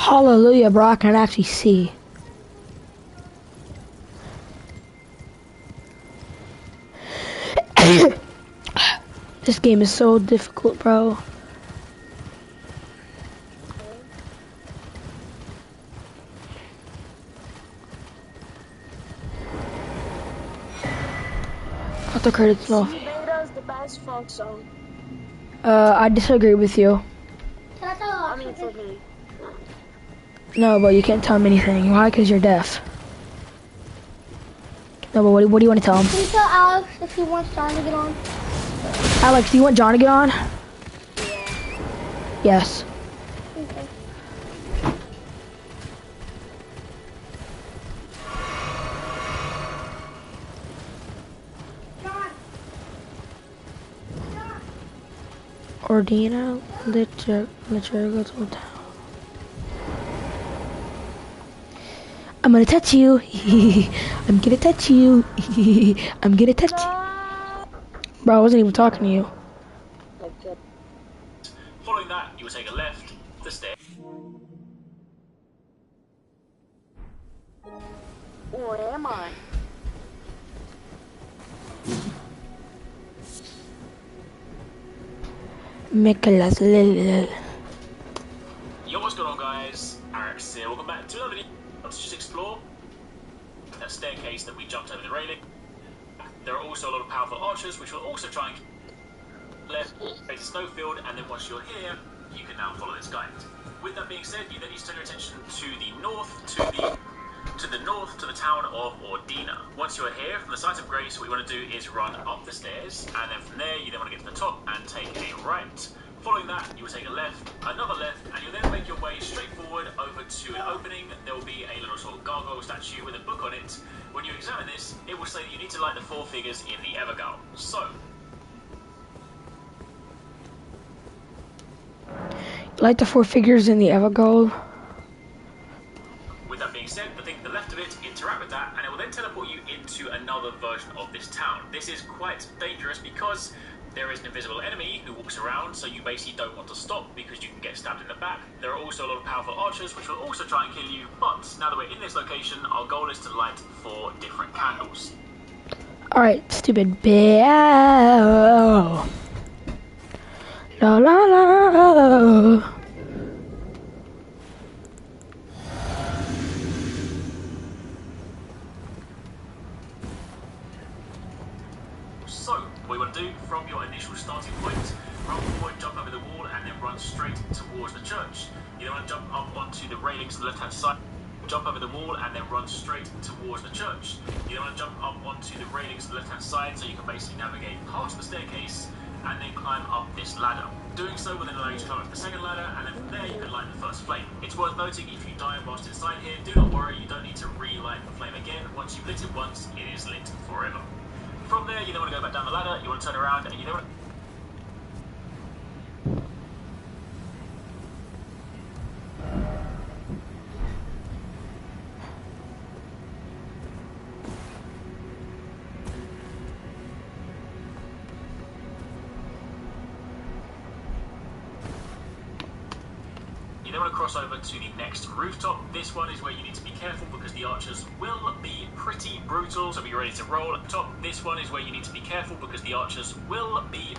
Hallelujah, bro, I can actually see. This game is so difficult, bro. Got the credits off. Beta's the best folk song. I disagree with you. I mean, for me. No, but you can't tell him anything. Why? Because you're deaf. No, but what do you want to tell him? Can you tell Alex if he wants John to get on? Alex, do you want John to get on? Yeah. Yes. Okay. Ordina, Liturgical Town. I'm gonna touch you. I'm gonna touch you. I'm gonna touch you. Bro, I wasn't even talking to you. Okay. Following that, you will take a left, the stairs. Where am I? Nicholas Lil. Yo, what's going on, guys? Alex here. Welcome back to another video. Let's just explore that staircase that we jumped over the railing. There are also a lot of powerful archers, which will also try and left, face a snowfield, and then once you're here, you can now follow this guide. With that being said, you then need to turn your attention to the north, to the town of Ordina. Once you are here, from the site of grace, what you want to do is run up the stairs, and then from there, you then want to get to the top and take a right. Following that, you will take a left, another left, and you'll then make your way straight forward over to an opening. There will be a little sort of gargoyle statue with a book on it. When you examine this, it will say that you need to light the 4 figures in the Evergal. So, Light the 4 figures in the Evergold. with that being said, the thing to the left of it, interact with that, and it will then teleport you into another version of this town. This is quite dangerous because there is an invisible enemy who walks around, so you basically don't want to stop because you can get stabbed in the back. There are also a lot of powerful archers which will also try and kill you, but now that we're in this location, our goal is to light 4 different candles. Alright, stupid bitch. La la la. So, what you want to do from your initial starting point, run forward, jump over the wall, and then run straight towards the church. You then want to jump up onto the railings on the left-hand side, jump over the wall, and then run straight towards the church. You then want to jump up onto the railings on the left-hand side, so you can basically navigate past the staircase, and then climb up this ladder. Doing so will then allow you to climb up the second ladder, and then from there you can light the first flame. It's worth noting, if you die whilst inside here, do not worry, you don't need to relight the flame again. Once you've lit it once, it is lit forever. From there, you then want to go back down the ladder, you want to turn around, and you then want to... You then want to cross over to the next rooftop. This one is where you need to be careful because the archers will be pretty brutal, so be ready to roll at the top. This one is where you need to be careful because the archers will be...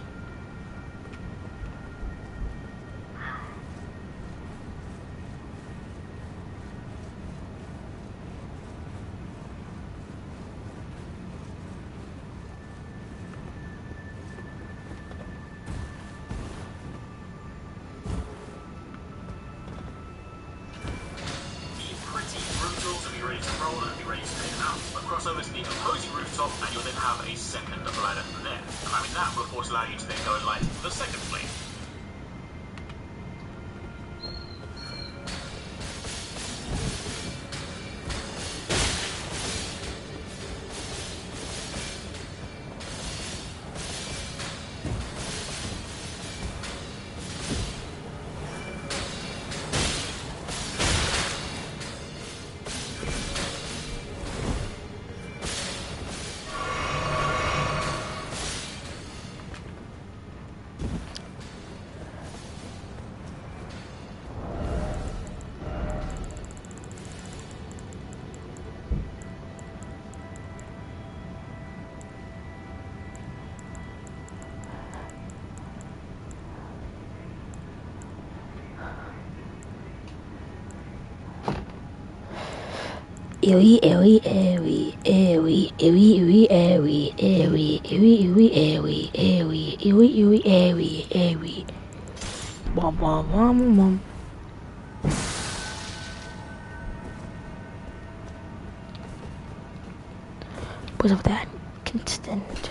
over to the opposing rooftop, and you'll then have a second ladder from there. Climbing that will of course allow you to then go and light the second flame. Ewy, ewy, ewy, ewy, ewy, ewy, ewy, ewy, ewy, ewy, ewy, ewy, ewy, ewy, ewy, ewy. Wom, wom, wom, wom. What's up with that? Constant.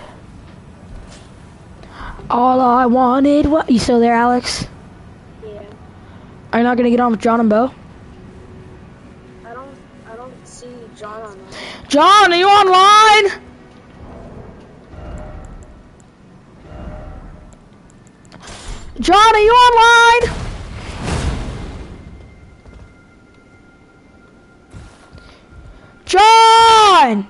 All I wanted. What? You still there, Alex? Yeah. Are you not gonna get on with John and Bo? I don't see John on there. John, are you online? John, are you online? John!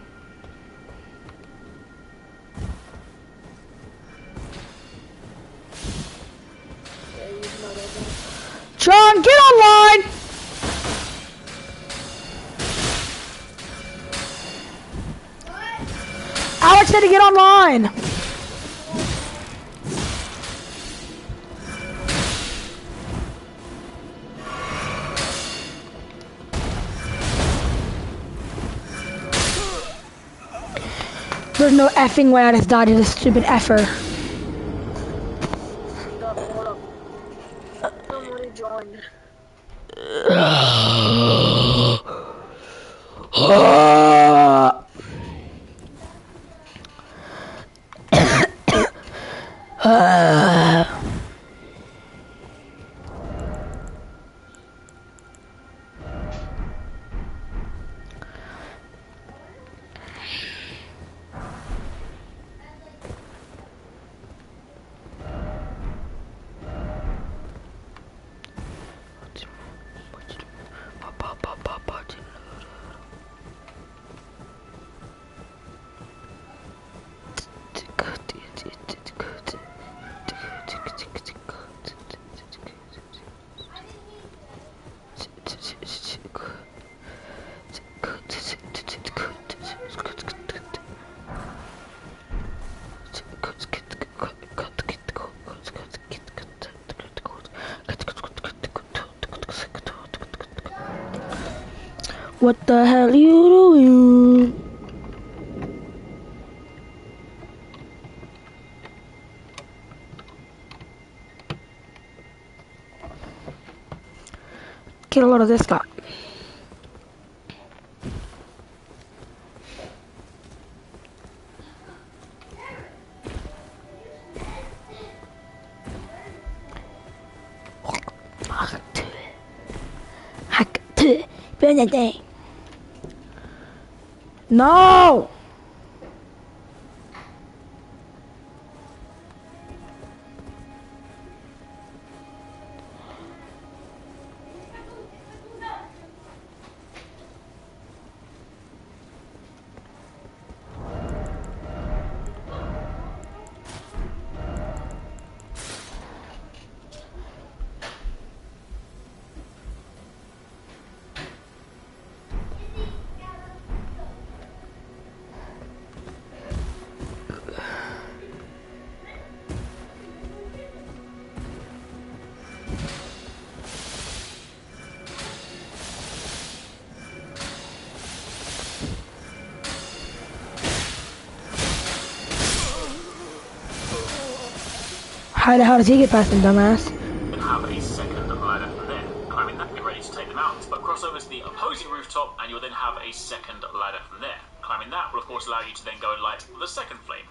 Yeah, he's not over. John, get online! Alex said to get online. There's no effing way I just died to this stupid effer. Hold up. Somebody joined. What the hell you doing? Get a load of this guy. Burn that thing. No! How the hell does he get past him, dumbass? Then have a second ladder from there. Climbing that, get ready to take the mountains, but cross over to the opposing rooftop, and you'll then have a second ladder from there. Climbing that will of course allow you to then go and light the second flame.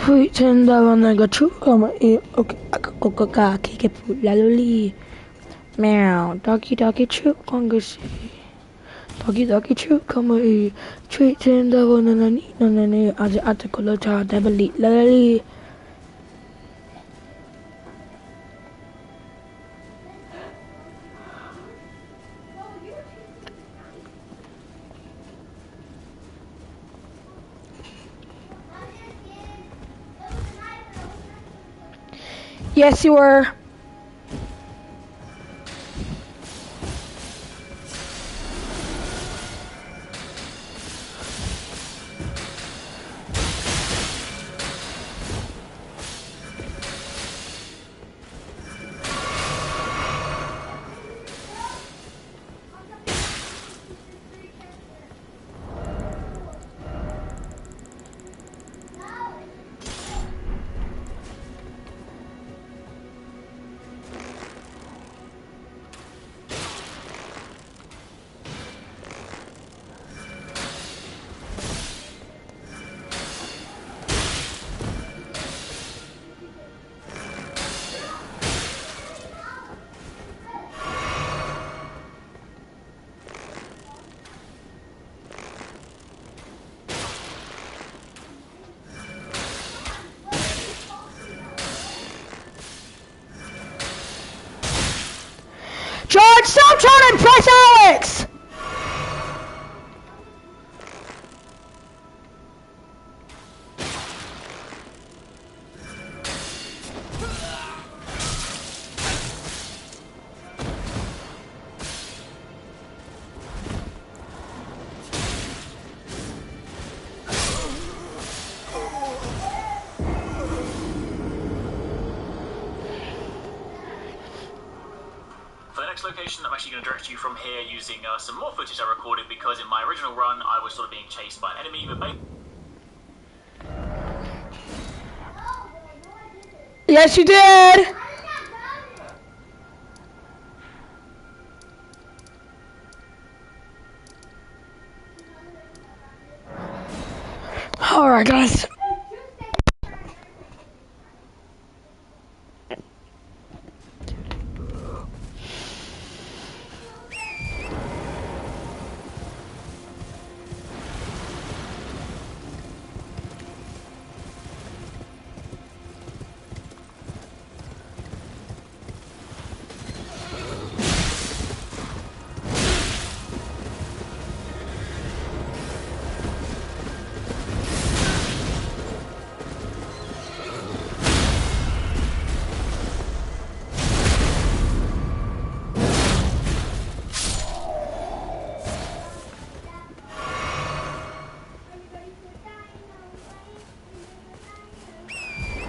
Pretender nigga true come here. Okay, I kick it put la loli. Meow, doggy true conga see. Doggy true come here. Pretender no as a article child devil loli. Yes, you were. George, stop trying to impress Alex! For the next location, I'm actually going to direct you from here using some more footage I recorded because in my original run, I was sort of being chased by an enemy, but Yes, you did! Alright, guys.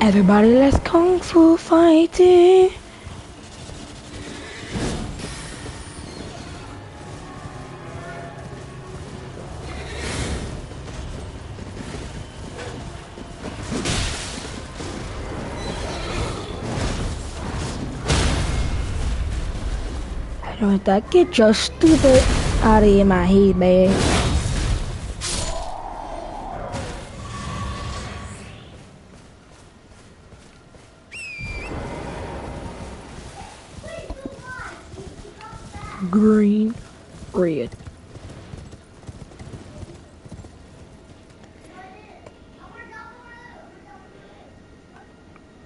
Everybody, let's kung fu fighting. I don't think get your stupid out of my head, man. Green, red.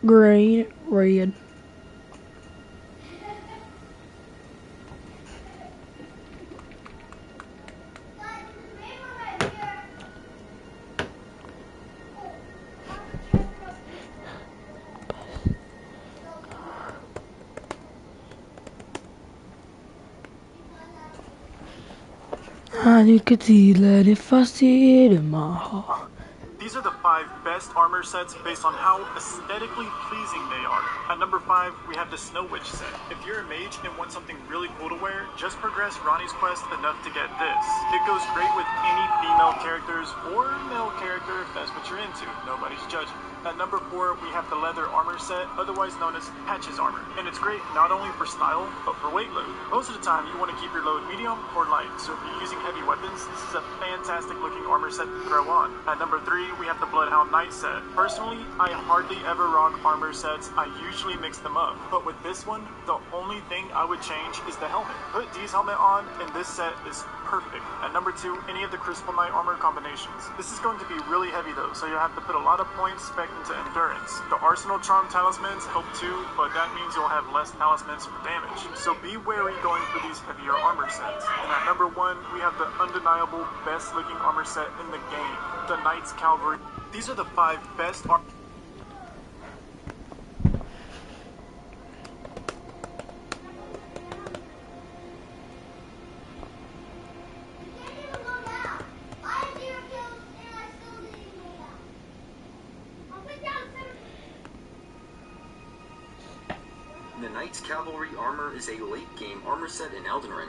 Green, red. And you could see that if I see it in my heart. These are the 5 best armor sets based on how aesthetically pleasing they are. At number 5, we have the Snow Witch set. If you're a mage and want something really cool to wear, just progress Ronnie's quest enough to get this. It goes great with any female characters or male character if that's what you're into. Nobody's judging. At number 4, we have the leather armor set, otherwise known as Patches armor. And it's great not only for style, but for weight load. Most of the time, you want to keep your load medium or light, so if you're using heavy weapons, this is a fantastic looking armor set to throw on. At number 3, we have the Bloodhound Knight set. Personally, I hardly ever rock armor sets. I usually mix them up. But with this one, the only thing I would change is the helmet. Put D's helmet on, and this set is perfect. At number 2, any of the Crystal Knight armor combinations. This is going to be really heavy though, so you have to put a lot of points spec into endurance. The Arsenal Charm talismans help too, but that means you'll have less talismans for damage. So be wary going for these heavier armor sets. And at number 1, we have the undeniable best looking armor set in the game, the Knights Cavalry. These are the 5 best armor. The Knights Cavalry armor is a late-game armor set in Elden Ring.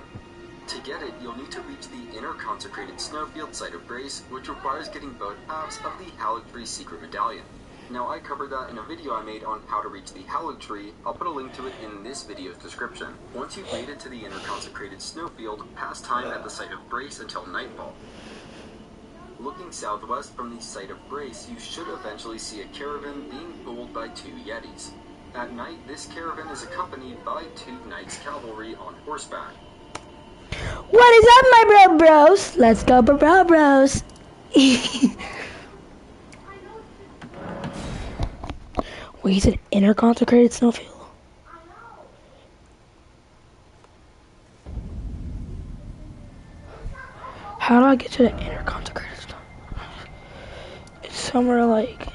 To get it, you'll need to reach the inner consecrated snowfield site of Grace, which requires getting both halves of the Hallowed Tree secret medallion. Now, I covered that in a video I made on how to reach the Hallowed Tree. I'll put a link to it in this video's description. Once you've made it to the inner consecrated snowfield, pass time at the site of Grace until nightfall. Looking southwest from the site of Grace, you should eventually see a caravan being pulled by 2 Yetis. At night, this caravan is accompanied by 2 Knights Cavalry on horseback. What is up, my bros? Let's go, bros. Wait, he's an inner consecrated snowfield. How do I get to the inner consecrated snowfield? It's somewhere like.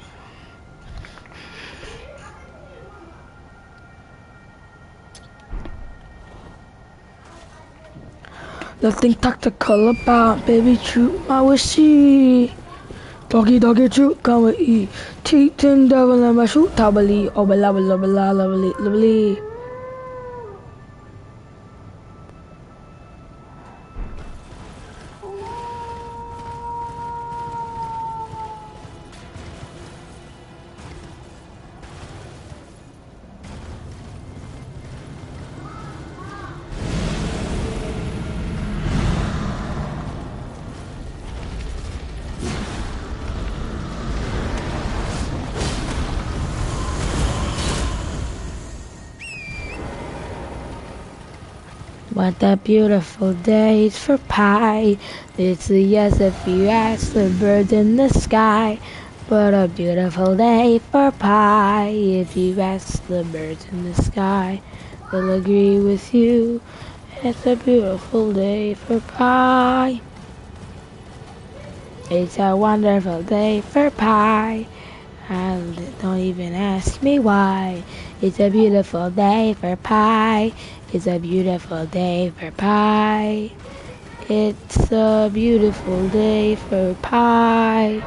Nothing tactical about baby true, I wish she doggy true, come with eat. Teeth and devil and my shoot, tabali, oh, lovely. What a beautiful day for pie. It's a yes if you ask the birds in the sky. What a beautiful day for pie. If you ask the birds in the sky, they'll agree with you. It's a beautiful day for pie. It's a wonderful day for pie. And don't even ask me why. It's a beautiful day for pie. It's a beautiful day for pie. It's a beautiful day for pie.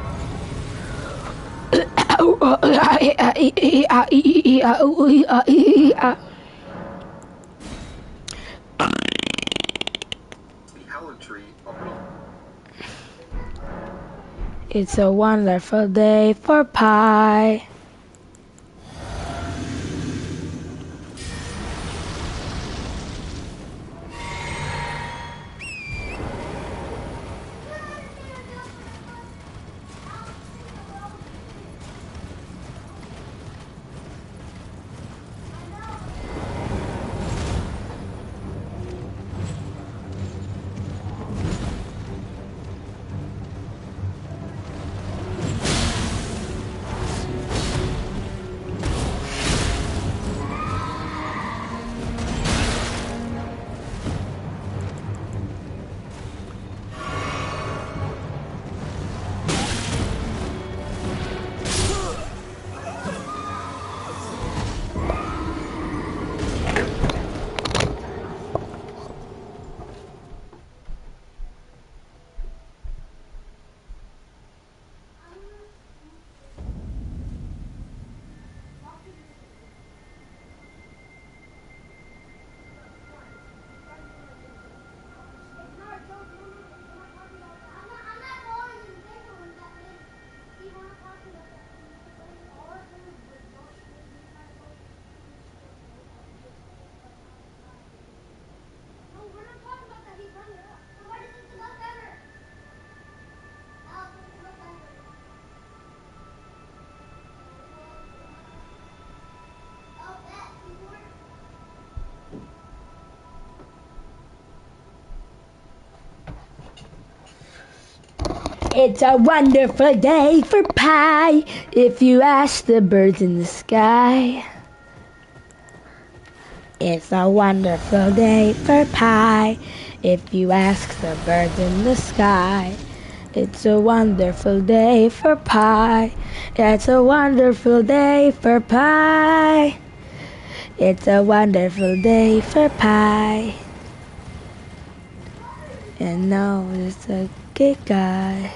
It's a wonderful day for pie. It's a wonderful day for pie, if you ask the birds in the sky. It's a wonderful day for pie, if you ask the birds in the sky. It's a wonderful day for pie. It's a wonderful day for pie. It's a wonderful day for pie. And no, it's a good guy.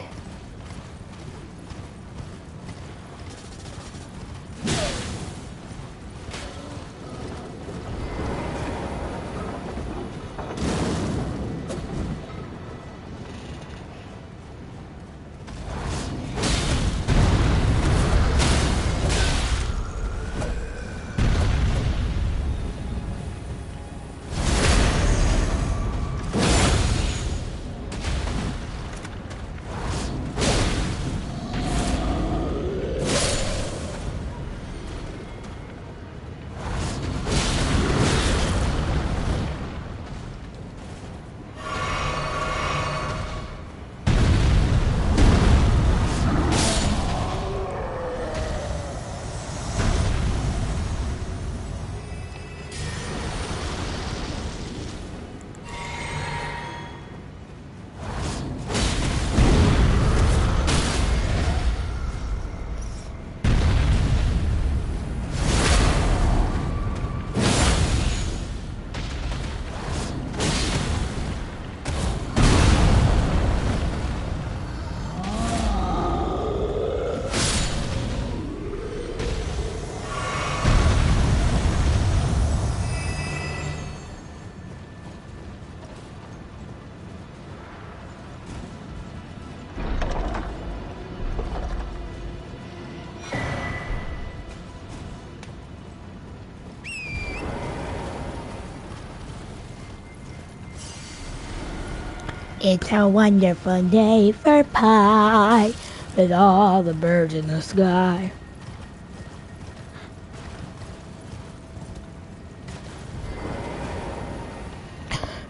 It's a wonderful day for pie, with all the birds in the sky.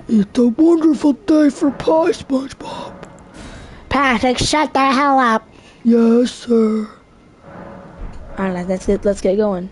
It's a wonderful day for pie, SpongeBob. Patrick, shut the hell up. Yes, sir. Alright, let's get going.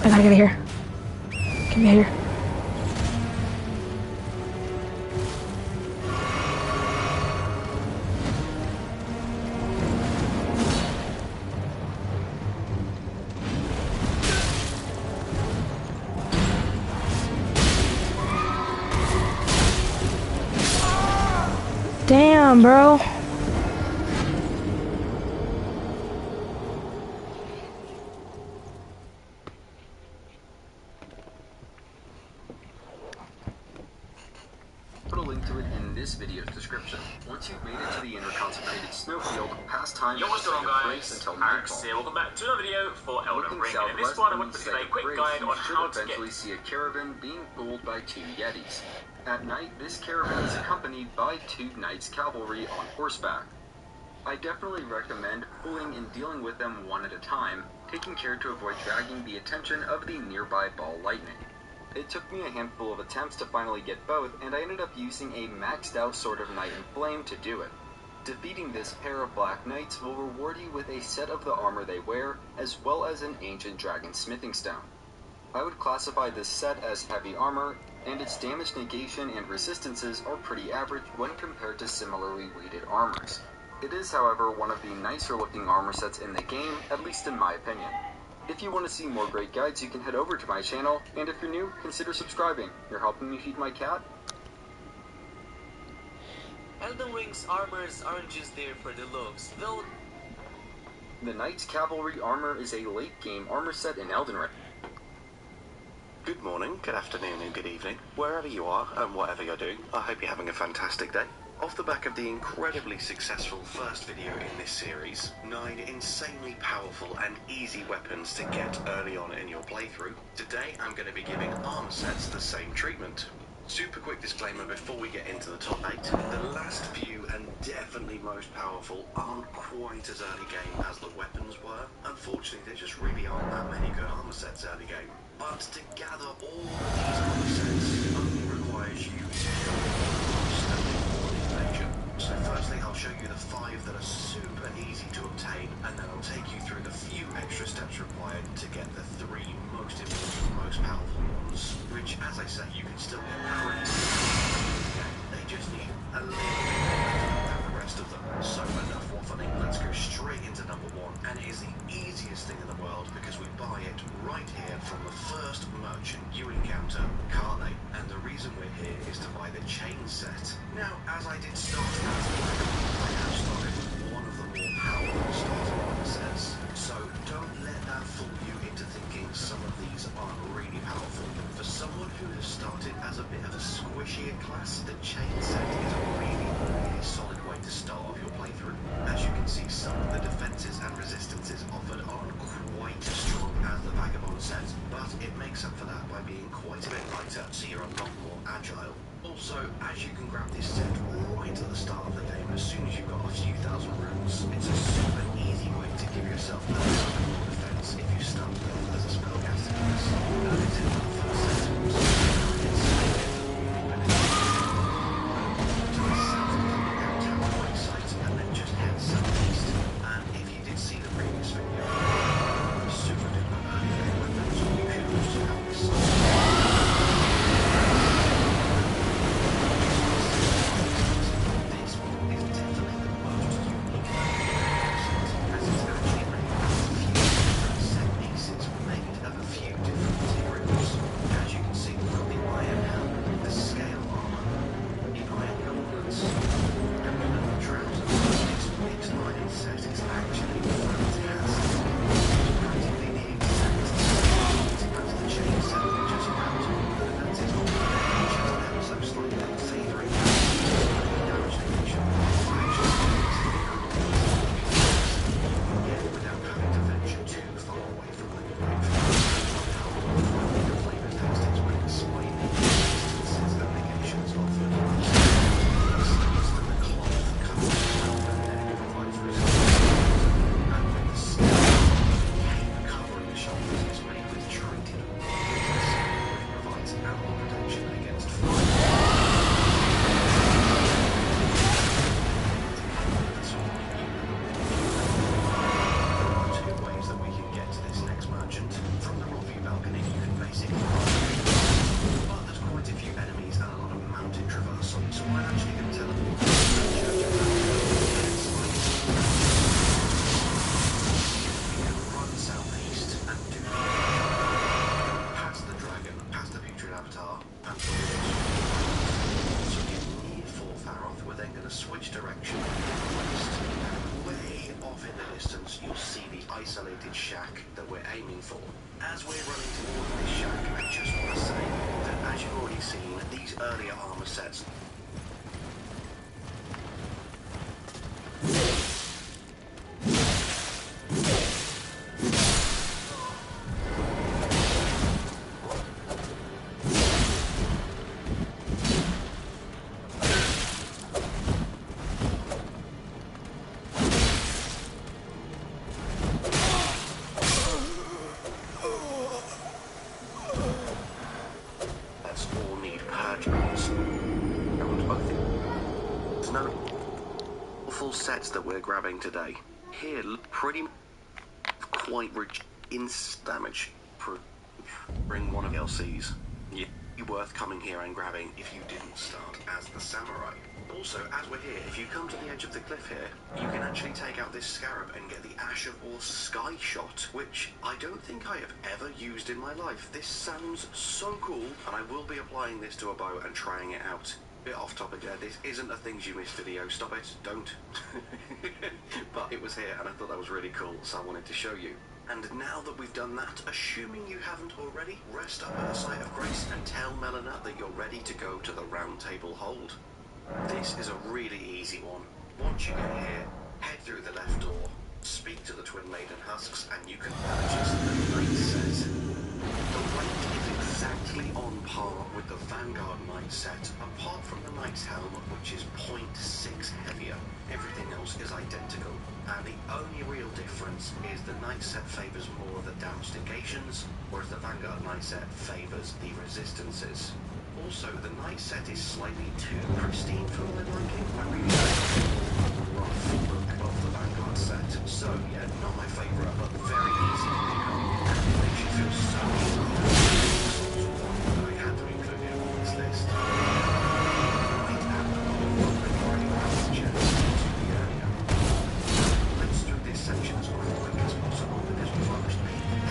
I gotta get here. Get me here. Damn, bro. fast time Yo, what's going sight on, of Brace guys? until Alex nightfall. here. Welcome back to another video for Elden Looking Ring. And in this southwest one, I from want the to site give a of quick Brace, guide you on should how to eventually get. see a caravan being pulled by 2 Yetis. At night, this caravan is accompanied by 2 Knights Cavalry on horseback. I definitely recommend pulling and dealing with them one at a time, taking care to avoid dragging the attention of the nearby ball lightning. It took me a handful of attempts to finally get both, and I ended up using a maxed out Sword of Night and Flame to do it. Defeating this pair of Black Knights will reward you with a set of the armor they wear, as well as an ancient dragon smithing stone. I would classify this set as heavy armor, and its damage negation and resistances are pretty average when compared to similarly weighted armors. It is, however, one of the nicer looking armor sets in the game, at least in my opinion. If you want to see more great guides, you can head over to my channel, and if you're new, consider subscribing. You're helping me feed my cat. Elden Ring's armors aren't just there for the looks, though. The Knights Cavalry armor is a late game armor set in Elden Ring. Good morning, good afternoon and good evening, wherever you are and whatever you're doing. I hope you're having a fantastic day. Off the back of the incredibly successful first video in this series, 9 insanely powerful and easy weapons to get early on in your playthrough, today I'm going to be giving armor sets the same treatment. Super quick disclaimer before we get into the top 8, the last few and definitely most powerful aren't quite as early game as the weapons were. Unfortunately, there just really aren't that many good armor sets early game. But to gather all of these armor sets only requires you to So firstly, I'll show you the 5 that are super easy to obtain, and then I'll take you through the few extra steps required to get the 3 most important, most powerful ones, which, as I say, you can still get pretty easily. They just need a little bit more than the rest of them. So enough waffling, let's go straight into number 1, and it is the easiest thing in the world because we buy it right here from the first merchant you encounter, Carne, and the reason we're here is to buy the chain set. Now, as I did start as I have started with one of the more powerful starter armor sets, so don't let that fool you into thinking some of these aren't really powerful. For someone who has started as a bit of a squishier class, the chain set is a really solid way to start off your playthrough. As you can see, some of the defenses and resistances offered aren't quite as strong as the Vagabond set, but it makes up for that by being quite a bit lighter, so you're a lot more agile. Also, as you can grab this set right at the start of the game, as soon as you've got a few thousand runes, it's a super easy way to give yourself a little bit more defense if you start with as a spellcaster. That is it for the first set. To the south of the downtown point site, and then just head southeast. And if you did see the previous video, super duper early game weapons, you should also have this site. Isolated shack that we're aiming for. As we're running towards this shack, I just want to say that as you've already seen, these earlier armor sets powerful sets that we're grabbing today. Here, look pretty quite rich in damage. Bring one of LC's. Yeah, worth coming here and grabbing if you didn't start as the samurai. Also, as we're here, if you come to the edge of the cliff here, you can actually take out this scarab and get the Ash of War Sky Shot, which I don't think I have ever used in my life. This sounds so cool, and I will be applying this to a bow and trying it out. Bit off topic there, this isn't a things you missed video, stop it, don't. But it was here and I thought that was really cool, so I wanted to show you. And now that we've done that, assuming you haven't already, rest up at the site of grace and tell Malenia that you're ready to go to the Round Table Hold. This is a really easy one. Once you get here, head through the left door, speak to the Twin Maiden Husks, and you can purchase the Knight set. The weight is exactly on par with the Vanguard Knight set, apart from the Knight's helm, which is 0.6 heavier. Everything else is identical, and the only real difference is the Knight set favours more of the damaged negations, whereas the Vanguard Knight set favours the resistances. Also, the Knight set is slightly too pristine for my liking. I really like the rough look of the Vanguard set. So, yeah, not my favourite, but very easy to pick up. And it makes you feel so cool that I had to include it on this list. Right at the bottom, already have the chest to the area. Let's do this section as quick as possible because we've almost made it.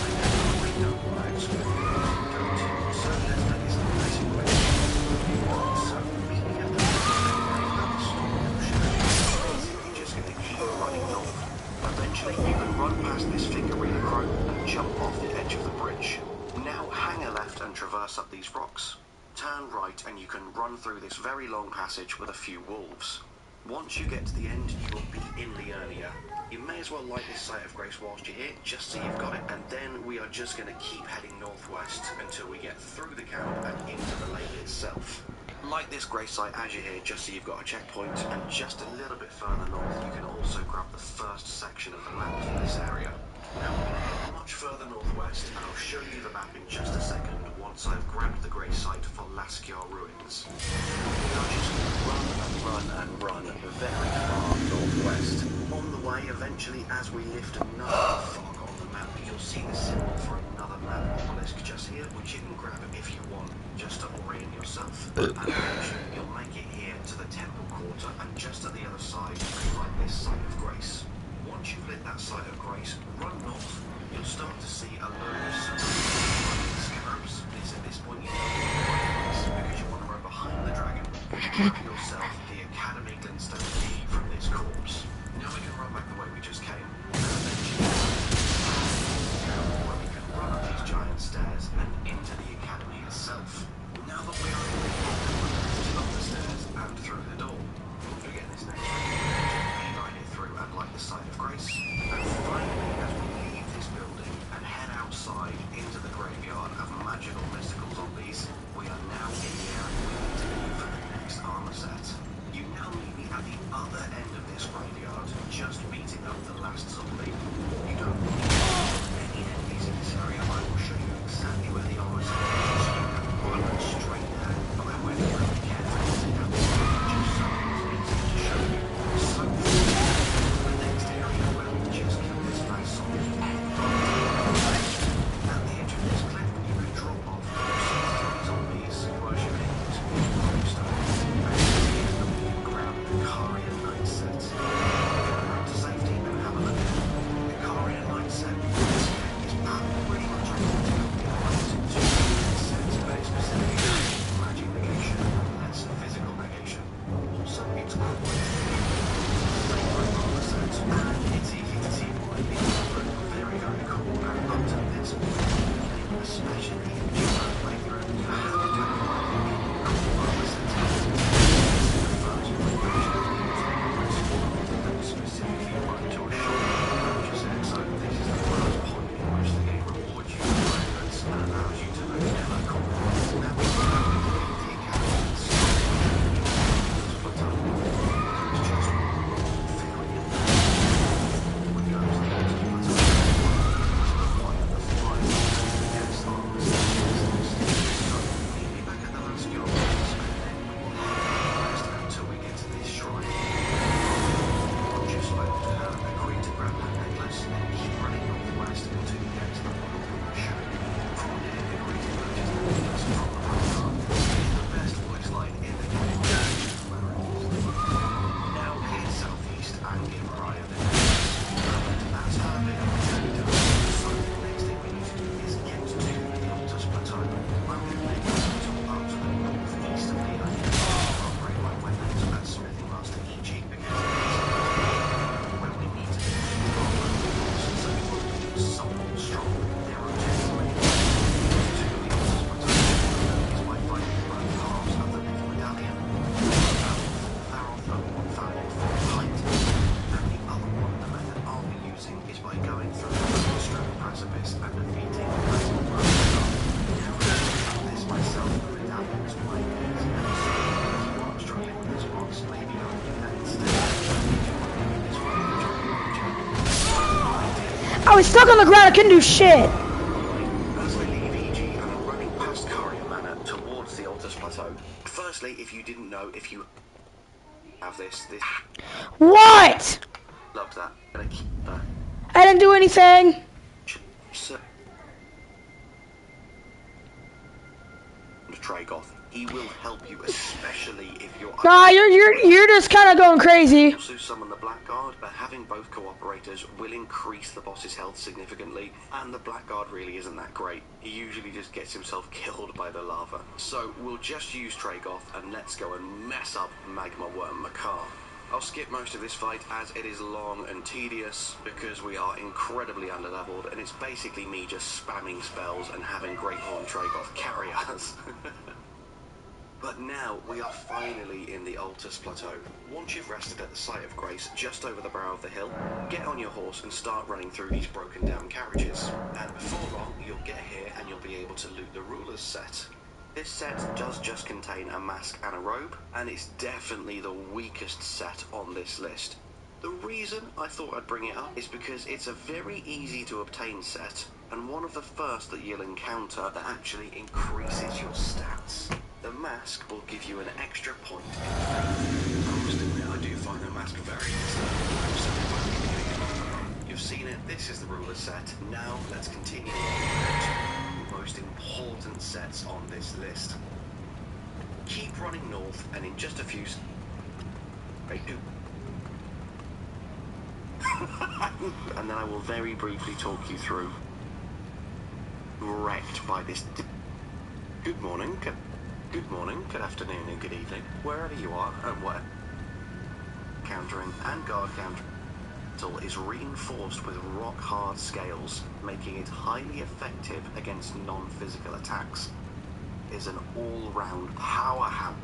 I know what I'm going to go to. So let's make this nice and quick. So, meeting at the basically just going to keep running north. Eventually, you can run past this figurine crow and jump off the edge of the bridge. Now, hang a left and traverse up these rocks. Turn right and you can run through this very long passage with a few wolves. Once you get to the end, you will be in Liurnia. You may as well light this site of grace whilst you're here, just so you've got it, and then we are just going to keep heading northwest until we get through the camp and into the lake itself. Light this grace site as you're here, just so you've got a checkpoint, and just a little bit further north, you can also grab the first section of the map for this area. Now we're going to head much further northwest, and I'll show you the map in just a second once I've grabbed the grace site for Laskiar Ruins. We are just going to run and run and run very far northwest. On the way, eventually, as we lift another fog on the map, you'll see the symbol for another map obelisk just here, which you can grab if you want, just to orient yourself. And eventually, you'll make it here to the Temple Quarter, and just at the other side, you can light this site of grace. Once you've lit that site of grace, run north. You'll start to see a load of scarabs. It's at this point you know because you want to run behind the dragon. Grab yourself the Academy Glintstone key from this corpse. Now we can run back the way we just came. And eventually, where we can run up these giant stairs and into the Academy itself. Now that we are in the corner, up the stairs and through the door. Again, this next one, guide it through and light the site of grace. And finally, as we leave this building and head outside into the graveyard of magical mystical zombies, we are now in the area we need to be for the next armor set. You now meet me at the other end of this graveyard, just beating up the last zombie. You don't need any enemies in this area. I will show you exactly where the armor set is, so you can run straight there. But I went really carefully to take out the just so it was easy to show you. So, the next area where we just killed this last zombie. At the edge of this cliff, you can drop off zombies worshipping this gravestone. And here you can grab the Karian Knight set. Run to safety and have a look. I was stuck on the ground. I couldn't do shit. As I leave EG and I'm running past Courier Manor towards the Altus Plateau. Firstly, if you didn't know, if you have this What? love that. Gonna keep that. I didn't do anything. So, Tragoth, he will help you, especially if you're. Nah, you're just kind of going crazy. Also summon the Blackguard, but having both cooperators will increase the boss's health significantly, and the Blackguard really isn't that great. He usually just gets himself killed by the lava. So we'll just use Tragoth and let's go and mess up Magma Worm Makar. I'll skip most of this fight as it is long and tedious because we are incredibly underleveled and it's basically me just spamming spells and having Great Horn Tragoth carry us. But now we are finally in the Altus Plateau. Once you've rested at the site of Grace just over the brow of the hill, get on your horse and start running through these broken down carriages. And before long you'll get here and you'll be able to loot the Ruler's set. This set does just contain a mask and a robe, and it's definitely the weakest set on this list. The reason I thought I'd bring it up is because it's a very easy to obtain set, and one of the first that you'll encounter that actually increases your stats. The mask will give you an extra point in faith. I must admit, I do find the mask very disturbing. You've seen it, this is the Ruler set. Now let's continue on to the most important sets on this list. Keep running north, and in just a few and then I will very briefly talk you through wrecked by this. Good morning, good afternoon, and good evening, wherever you are, and what countering and guard counter is reinforced with rock-hard scales, making it highly effective against non-physical attacks. It is an all-round powerhouse.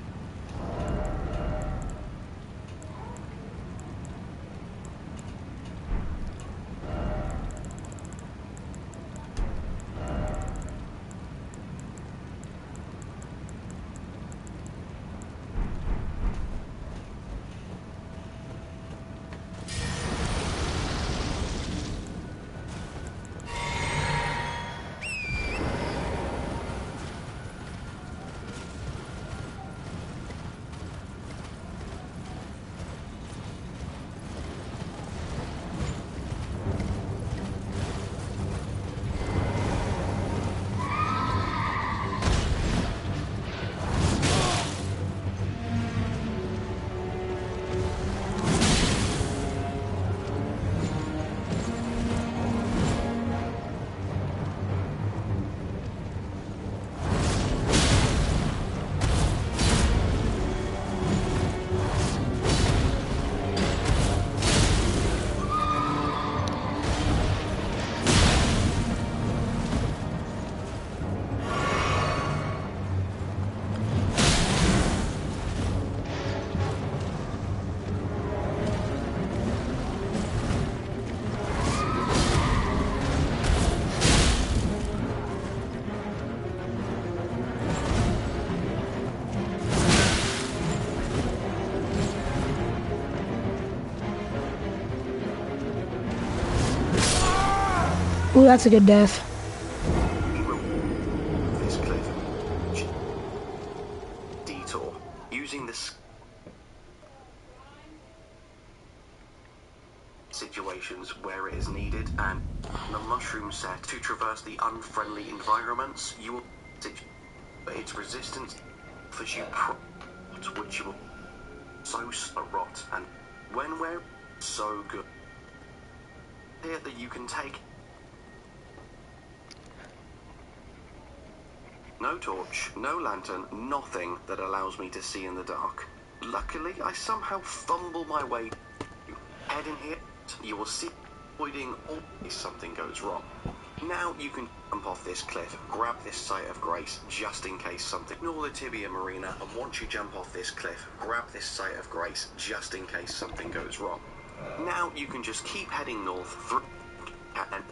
Ooh, that's a good death. This cliff detour using this situations where it is needed, and the mushroom set to traverse the unfriendly environments. You will but its resistance offers you which you will so rot, and when we're so good here that you can take no torch, no lantern, nothing that allows me to see in the dark. Luckily, I somehow fumble my way head in here. You will see avoiding always something goes wrong. Now you can jump off this cliff, grab this site of grace just in case something. Ignore the Tibia Marina, and once you jump off this cliff, grab this site of grace just in case something goes wrong. Now you can just keep heading north through and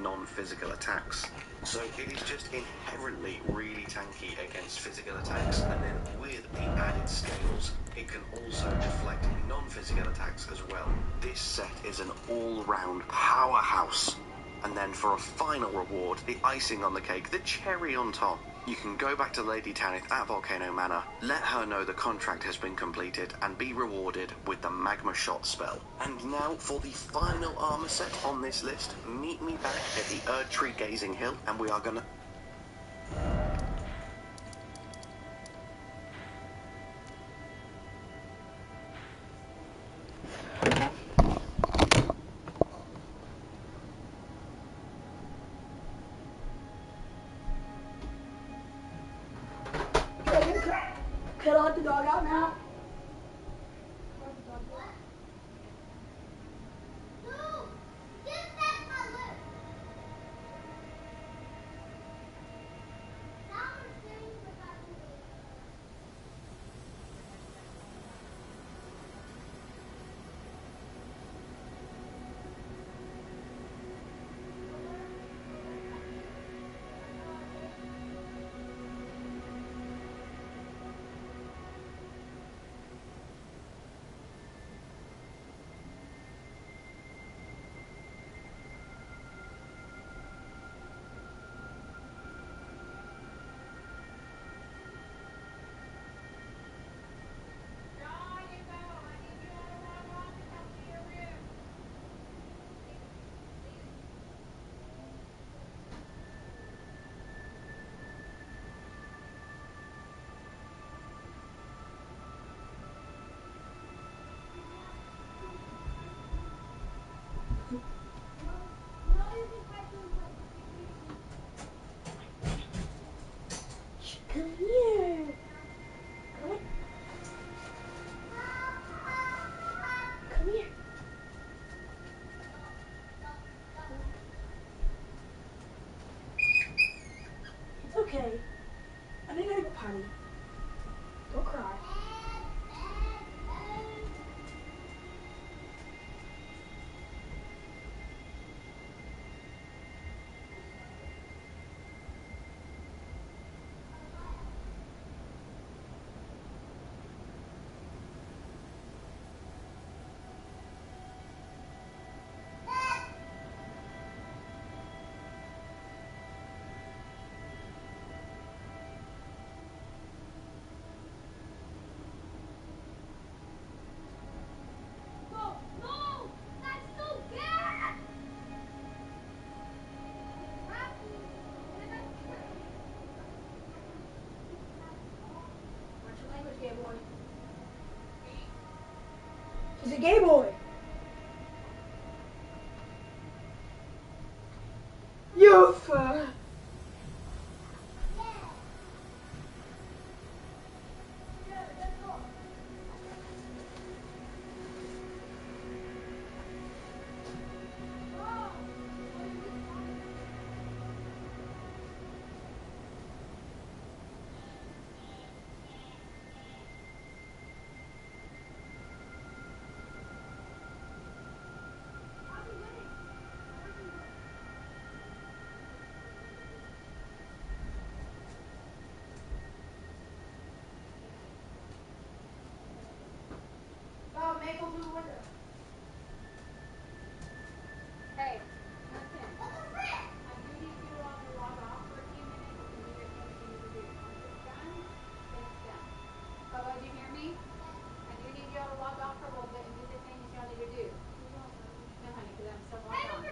non-physical attacks. So it is just inherently really tanky against physical attacks, and then with the added scales, it can also deflect non-physical attacks as well. This set is an all-round powerhouse. And then for a final reward, the icing on the cake, the cherry on top, you can go back to Lady Tanith at Volcano Manor, let her know the contract has been completed, and be rewarded with the Magma Shot spell. And now for the final armor set on this list, meet me back at the Erd Tree Gazing Hill, and we are gonna... Can I let the dog out now? Come here. Come here. It's okay. I think I gotta go potty. Don't cry. He's a gay boy. Youth. Maple through the window. Hey, listen. I do need you all to log off for a few minutes and do your thing that you need to do. Once it's done, then it's done. Hello, do you hear me? I do need you all to log off for a little bit and do the thing that y'all need to do. No, honey, because I'm still logged on.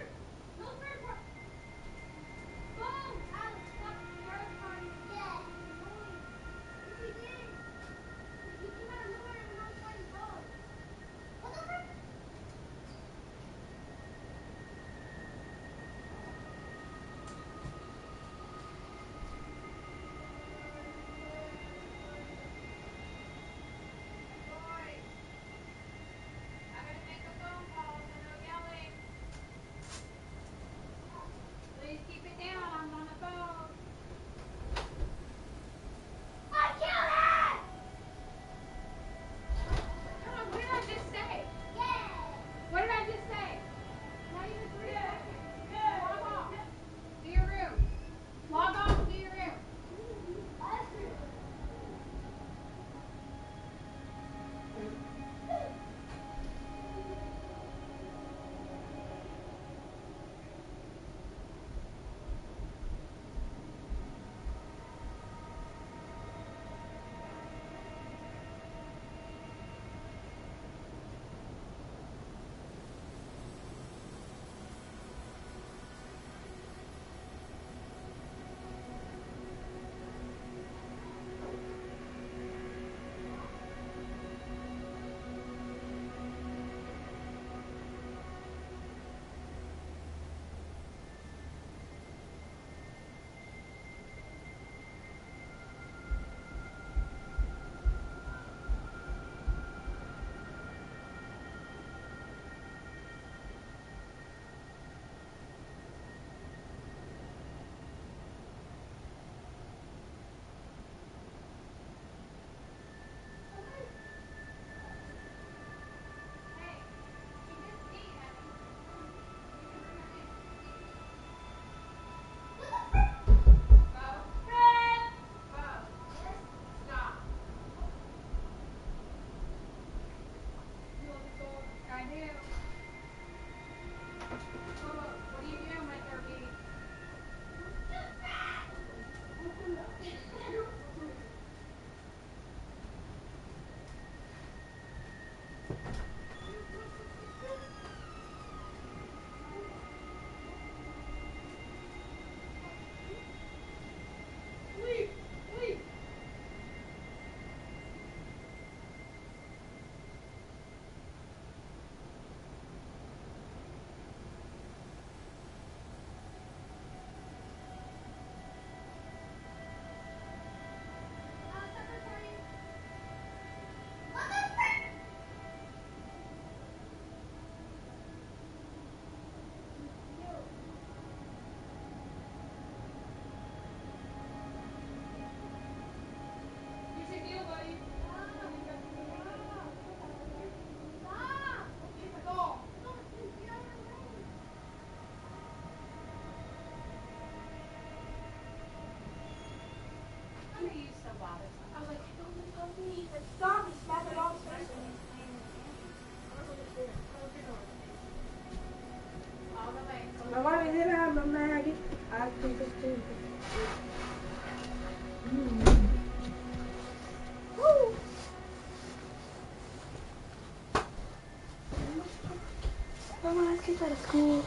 Mama, let's get out of school.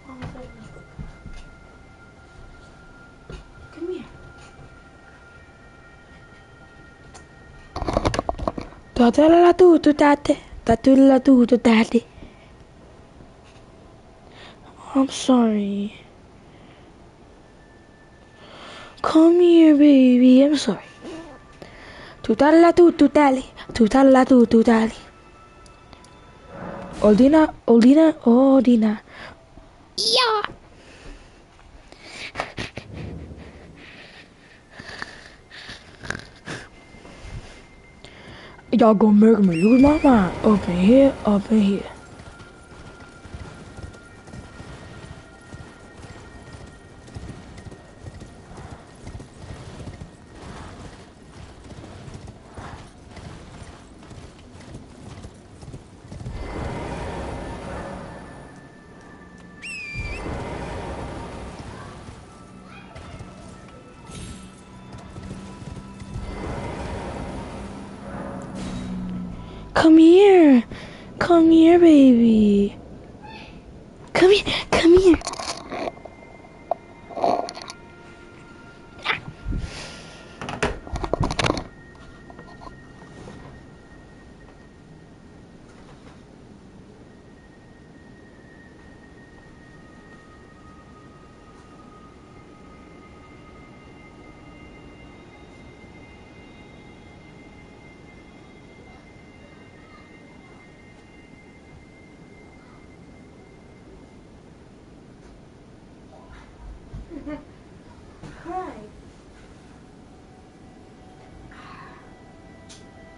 Mama said, come here. Tatala tu tate. Tatula tu tate. I'm sorry. Come here, baby. I'm sorry. Tutalla tutali. Tutalla tutali. Oldina, Oldina, Oldina. Yeah. Y'all gonna make me lose my mind. Up in here, up in here. Come here. Come here, baby. Come here. Come here. Hi.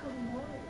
Good morning.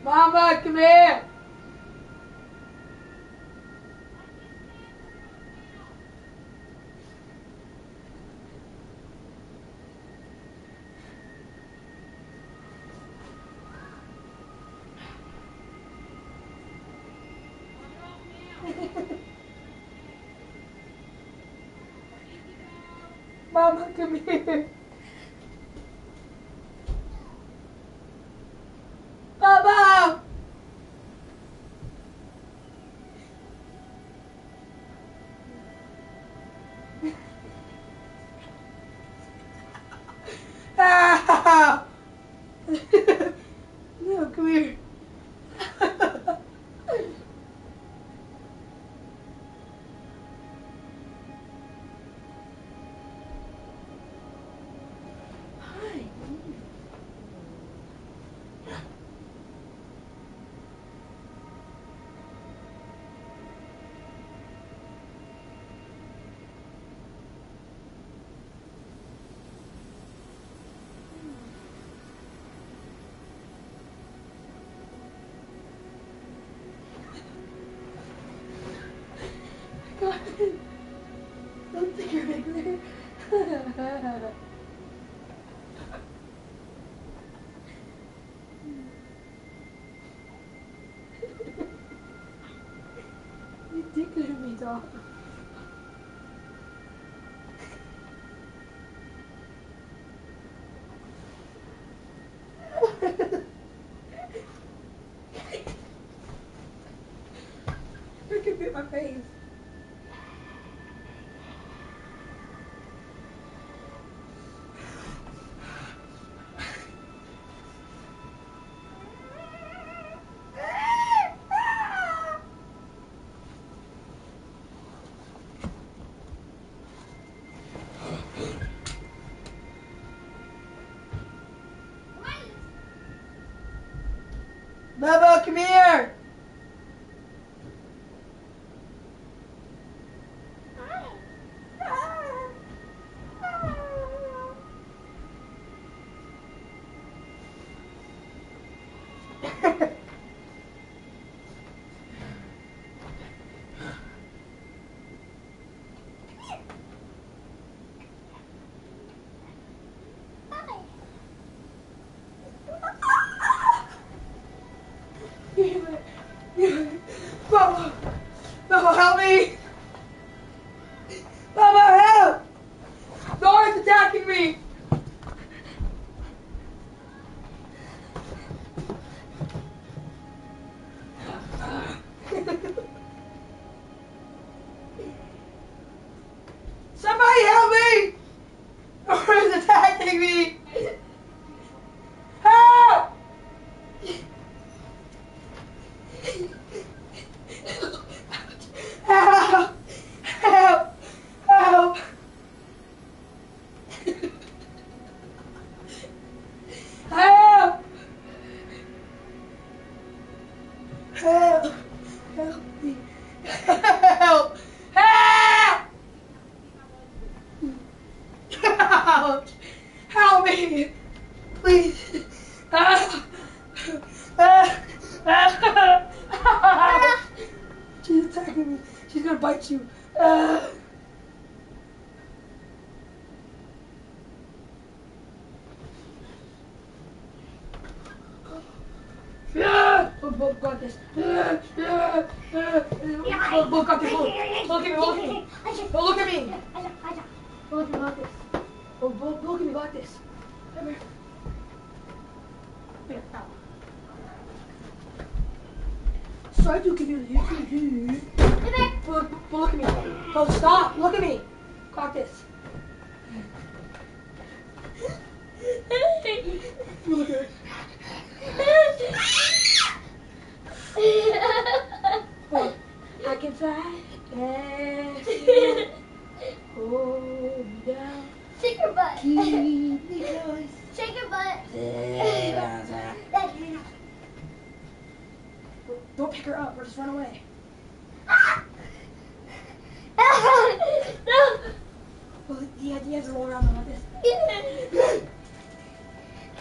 Mama, come here. Mama, come here. Mama. Ah. No, come here. tickling me, dog. I can feel my face. Bubba, come here! Bubba! Bubba, help me! Bubba, help! Nora's attacking me! Somebody help me! Nora's attacking me! Help! Help! Help! Help! Help! Help! Help me! Help! Help! Help! Help me! Please! Help! She's attacking me. She's gonna bite you. Both got this. Both got this. Look at me. Look at me. Look at me. Look at me. Got this. Look at me. Got this. Come here. Here. Ow. Sorry to give you this. But look at me. Oh, stop. Look at me. Got this. Look at it. Oh, I can fly. Hold me down. Shake your butt. Keep me close. Shake your butt. Don't pick her up or just run away. No. Well, you have to roll around them like this.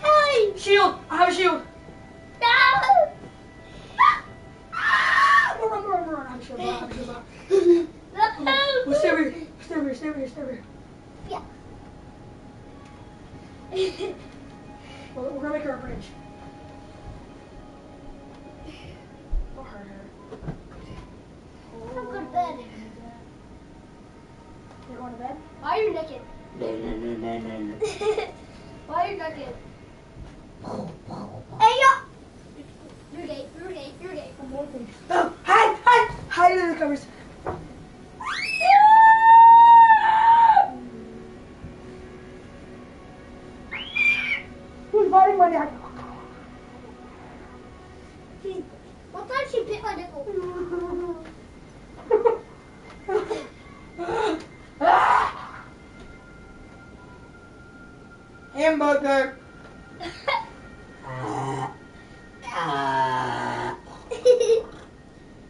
Hey. Shield! I have a shield! No. Run. I have a shield. I have a shield. Well, stay over here. Yeah. Well, we're gonna make her a bridge. Don't hurt her. Come go to bed. You're going to bed? Why are you naked? Why are you naked? Hey, yo! You're gay. Oh, hide in the covers. Who's biting my neck? One time she bit my nipple. Hamburger.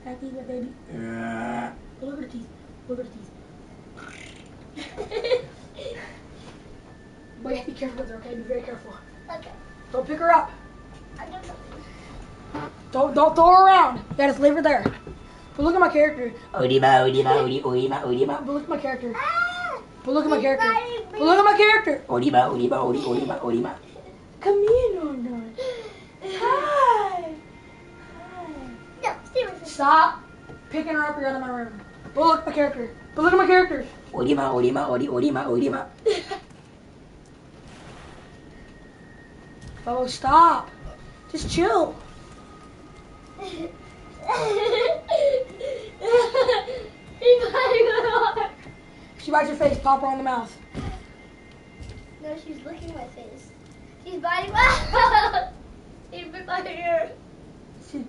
Happy my baby. Look at her teeth. But you have to be careful with her, okay? Be very careful. Okay. Don't pick her up. I don't know. Don't throw her around. You gotta just leave her there. But look at my character. But look at my character. But look at my character. Come here, no. Hi. No, seriously. Stop. picking her up, you're out of my room. But look at my character. But look at my character. Odima, Odima, Odima, Odima. Oh, stop. Just chill. She bites your face, pop her on the mouth. No, she's licking my face. She's biting my mouth. She bit my ear. She...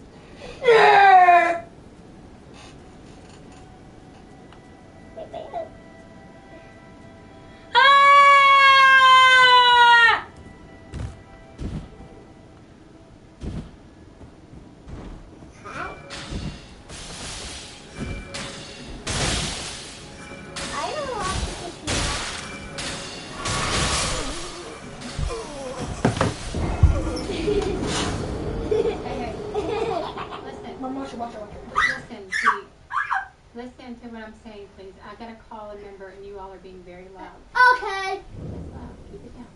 I don't want to kiss you. Hey, listen. Mom, watch it. Listen, see. Listen to what I'm saying, please. I gotta call a member, and you all are being very loud. Okay. That's loud. Keep it down.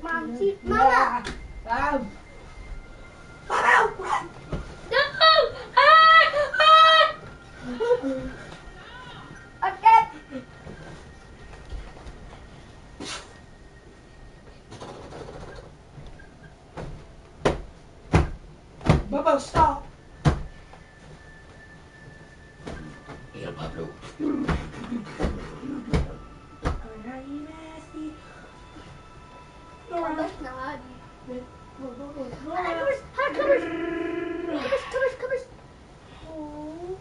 Mom, see, Mama. Ah. No! Okay. Bobo, stop. El Pablo. No, that's not. Covers. Oh,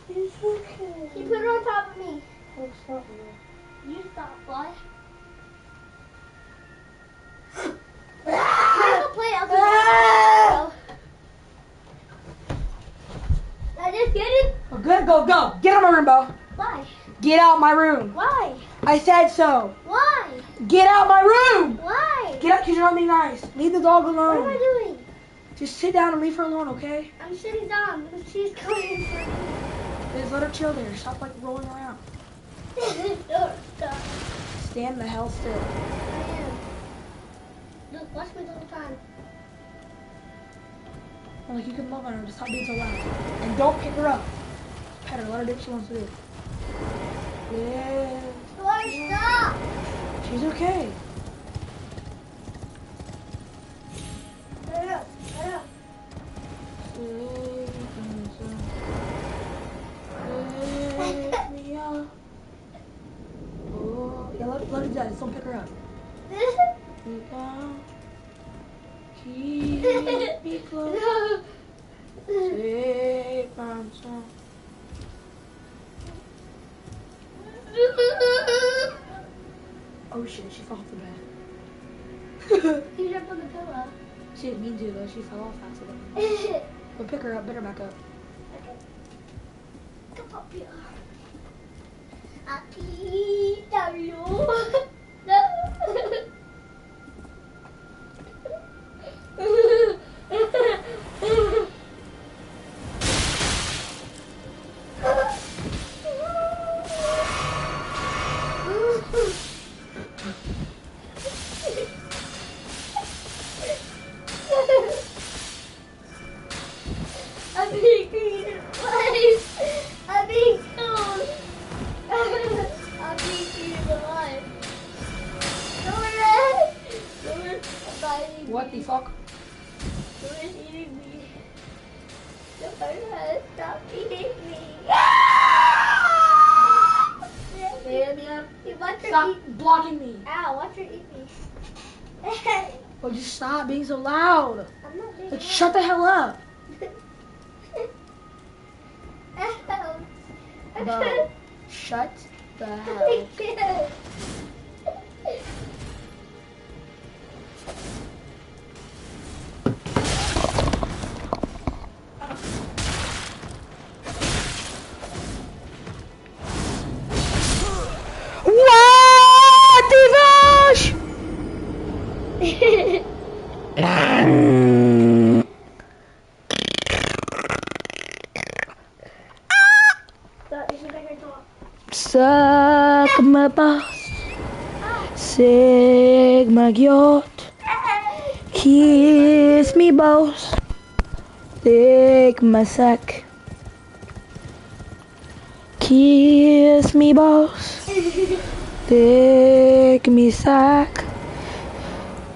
It's okay. he put her on top of me. Oh, stop me. You stop, boy. Go play out there. I just get it. Oh, good, go. Get out of my room, Bo. Why? Get out my room. Why? I said so. Why? Get out my room. Why? Get out because you're not being nice. Leave the dog What am alone. I doing? Just sit down and leave her alone, okay? I'm sitting down because she's coming for me. Just let her chill there. Stop like rolling around. Don't stop. Stand the hell still. I am. Look, watch me the whole time. Well, like you can love on her. Just stop being so loud. And don't pick her up. Just pet her. Let her do what she wants to do. Yeah. Let her stop. She's okay. Let her. Wake me up. Oh, yeah, let her do that. Just don't pick her up. Keep on. Keep me close. Take my song. Oh shit, she fell off the bed. You jumped on the pillow. She didn't mean to though, she fell off accidentally. Okay. But pick her up, pick her back up. Come up here. Aquí, Dario. I'm being eaten alive. I'm being killed. I'm being eaten alive. Someone's biting What me. the fuck? Someone's eating me. Someone stop eating me. You watch her Stop eat. blocking me. Ow, watch her eat me. Oh, just stop being so loud. I'm not being Like, shut the hell up. Bo, shut the hell. What the gosh? Suck my boss, Sigma yacht, kiss me boss, take my sack. Kiss me, boss. Lick me, sack.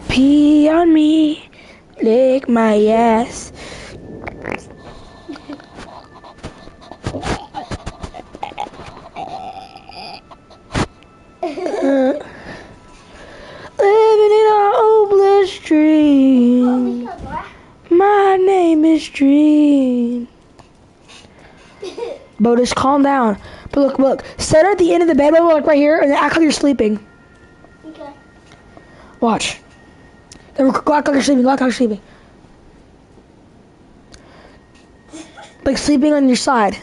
Pee on me. Lick my ass. Living in a hopeless dream. My name is Dream. Bo, just calm down. But look. Sit at the end of the bed, like right here, and act like you're sleeping. Okay. Watch. Then act like you're sleeping. Act like you're sleeping. Like sleeping on your side.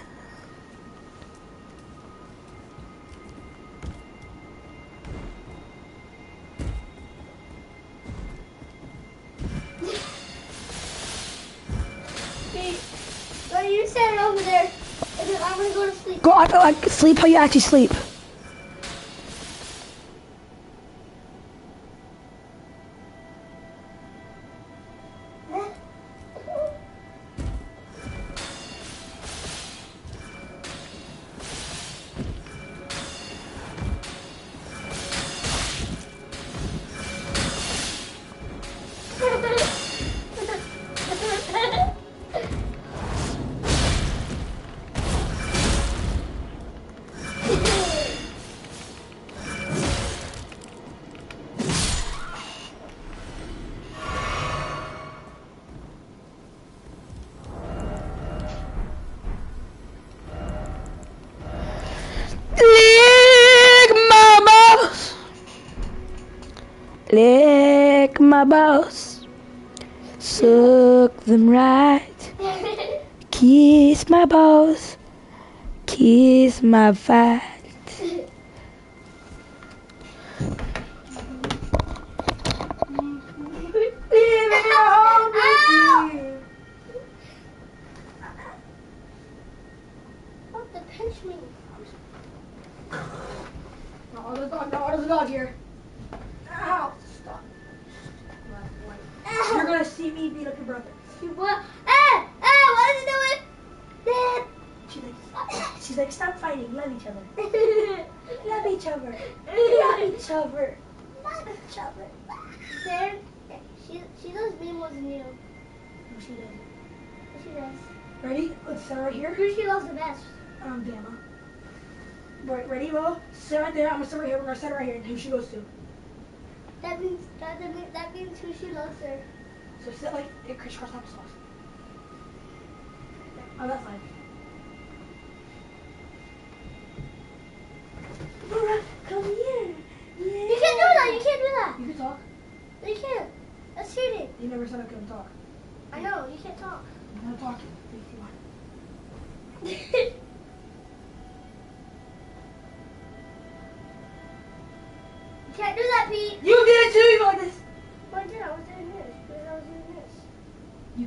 So you stand over there, and then I'm gonna go to sleep. Go act like sleep how you actually sleep. Lick my balls. Lick my balls. Suck them right. Kiss my balls. Kiss my fat. What the pinch me? No, there's a dog here. Ow! Stop. You're gonna see me beat up your brother. You what? What is it doing? She's like, stop fighting. Love each other. Love each other. Love each other. Love each other. There, she does me more than you. No, she doesn't. She does. Ready? Let's sit right here. Who she loves the best? Gamma. Right, ready, Will? Sit right there. I'm gonna sit right here. We're gonna sit right here. And who she goes to? That means who she loves her. So sit like it crisscross applesauce. On that side. Laura, come here. Yeah. You can't do that. You can't do that. You can talk. No, you can't. That's cheating. You never said I couldn't talk. I know. You can't talk. I'm not talking. If you want. You can't do that, Pete. You did it too. You go like this. Well, I did. I was doing this. Because I was doing this. You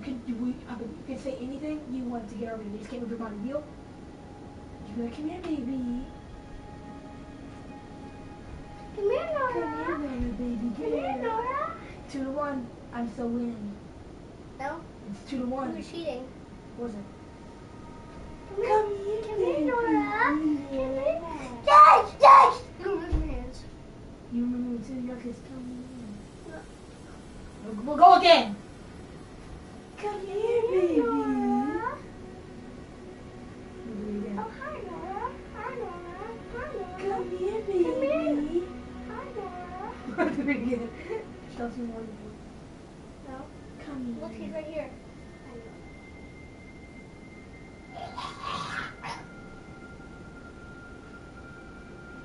can say anything you want to get over. You just can't move your body. Deal? You be like, come here, baby. Come here, Nora. Come here, baby. Come here, Nora. 2-1. I'm still winning. No. It's 2-1. You're cheating. What was it? Come here, Nora. Come here. Yes. You don't move your hands. You remember me too? You're like, come here. We'll go again. Come here, baby. Nora. We'll do it again. Oh, hi, Nora. Hi, Nora. Hi, Nora. Come here, baby. Come here. Hi, Nora. We'll do it again. Show some more. No. Come here. Look, he's right here.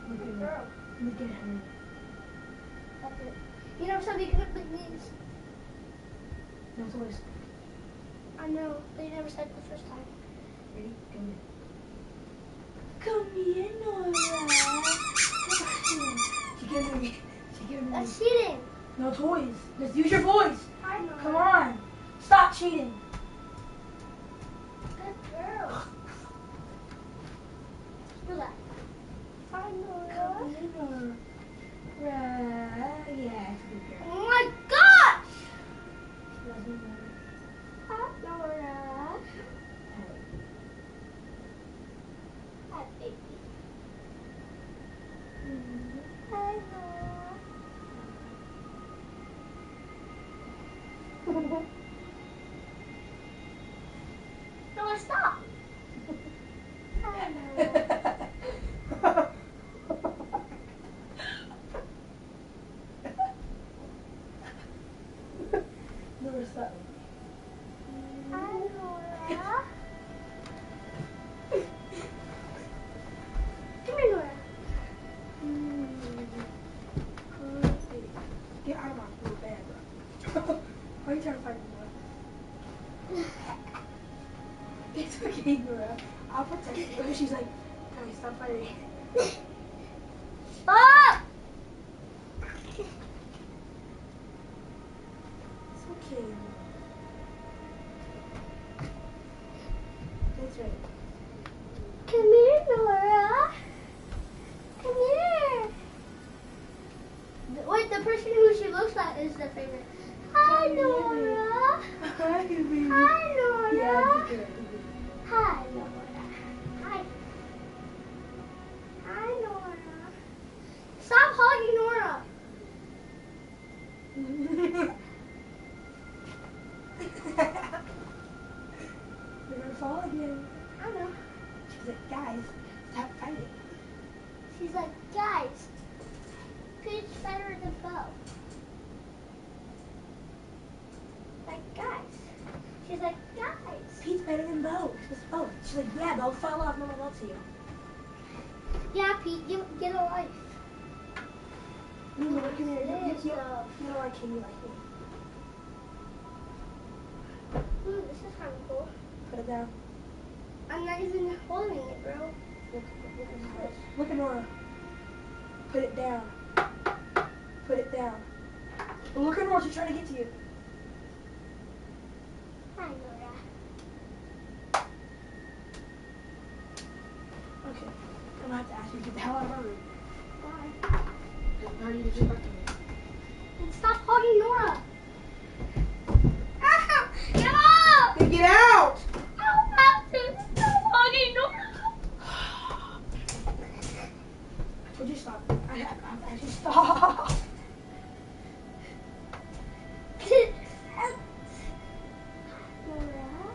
Look at her. Girl. Look at her. That's it. You know something you could make these. No toys. I know, but you never said it the first time. Ready? Come here, Nora. She can't hear me. She can't hear me. That's cheating. No toys. Just use your voice. Hi, Nora. Come on. Stop cheating. Good girl. Do that. Hi, Nora. Come here, Nora. Right. Yeah, it's a good girl. Oh my gosh! She loves me more. Hi, Nora. Hi, baby. Nora. Come here, Nora. Get out of my little bed, bro. Why are you trying to fight me, Nora? It's okay, Nora. I'll protect you. She's like, okay, stop fighting. Stop! It's okay. That's right. Come here, Nora. Come here. Wait, the person who she looks like is the favorite. Hi, Nora. Hi, baby. Hi, Nora. Yeah, be good. Hi, Nora. Hi. Hi, Nora. Stop hugging Nora. You're gonna fall again. I know. She's like, guys, stop fighting. She's like, guys, Pete's better than Bo. Like, guys. She's like, guys. Pete's better than Bo. She's like, yeah, Bo fell off. No one loves you. Yeah, Pete, get a life. You know, come here. This You stuff. know, I can you like me. Ooh, this is kind of cool. Put it down. I'm not even holding it, bro. Look at Nora. Put it down. Put it down. Well, look at Nora. She's trying to get to you. Hi, Nora. Okay. I'm gonna have to ask you to get the hell out of our room. Bye. How are you to back to me? And stop hugging Nora. Ah, get out! Then get out! I don't have to. Stop hugging Nora. I told you stop. I just stop. Nora.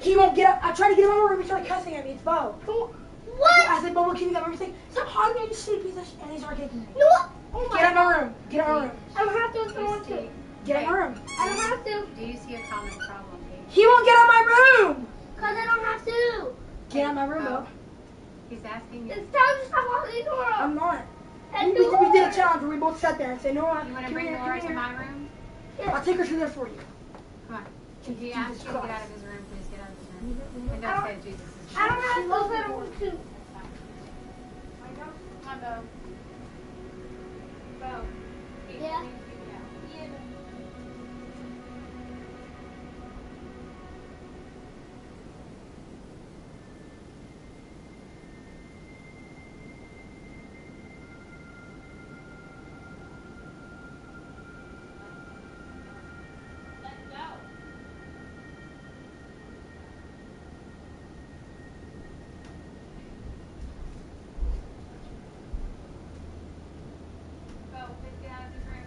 He won't get up. I tried to get him out of my room. He started cussing at me. It's Bo. What? I said, Bo, what can you get? He's like, stop hugging me. Just sleep. And he started kicking me. No. Oh my Get out of my room. Get out of my room. I don't have to if I want to. Get out of my room. I don't have to. Do you see a common problem, Paige? He won't get out of my room. Because I don't have to. Get out of my room, Bo. He's asking you. It's time to stop hugging Nora. I'm not. And We did a challenge where we both sat there and said, Nora, You want to come bring here, Laura come to here. my room? I'll take her to there for you. Come on. If he asks you to get out of his room, please get out of his room. And I don't don't- say Jesus is I don't have to if I don't want to. Come on, Bo. Bo. Yeah.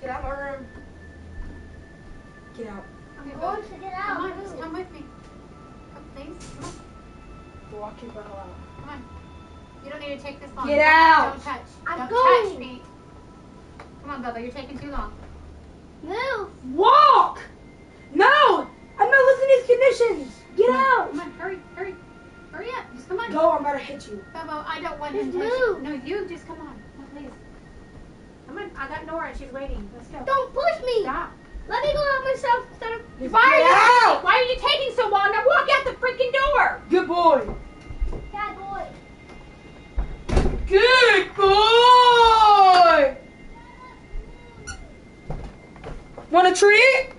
Get out of my room. Get out. I'm going to get out. Come on, just come with me. Come, please. Come on. Walk your girl out. Come on. You don't need to take this long. Get out. Don't touch. I'm don't going. touch me. Come on, Bubba. You're taking too long. Move. Walk! No! I'm not listening to these conditions. Get out! Come on, hurry, hurry. Hurry up. Just come on. Go, I'm about to hit you. Bubba, I don't want Just him to touch you. move. No, you just come on. No, please. Come on. I got Nora. She's waiting. Let's go. Don't push me. Stop. Let me go out myself instead of. Just Why are get you out! Why are you taking so long? Now walk out the freaking door. Good boy. Bad boy. Good boy! Want a treat?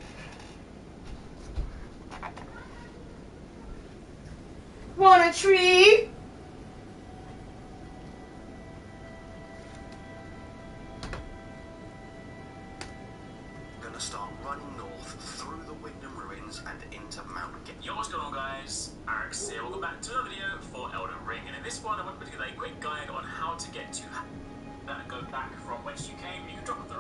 Want a treat? Gonna start running north through the Wyndham Ruins and into Mount Gay. Yo, what's going on, guys? Alex here. Welcome back to another video for Elden Ring, and in this one I want to give a quick guide on how to get to and go back from whence you came. You can drop the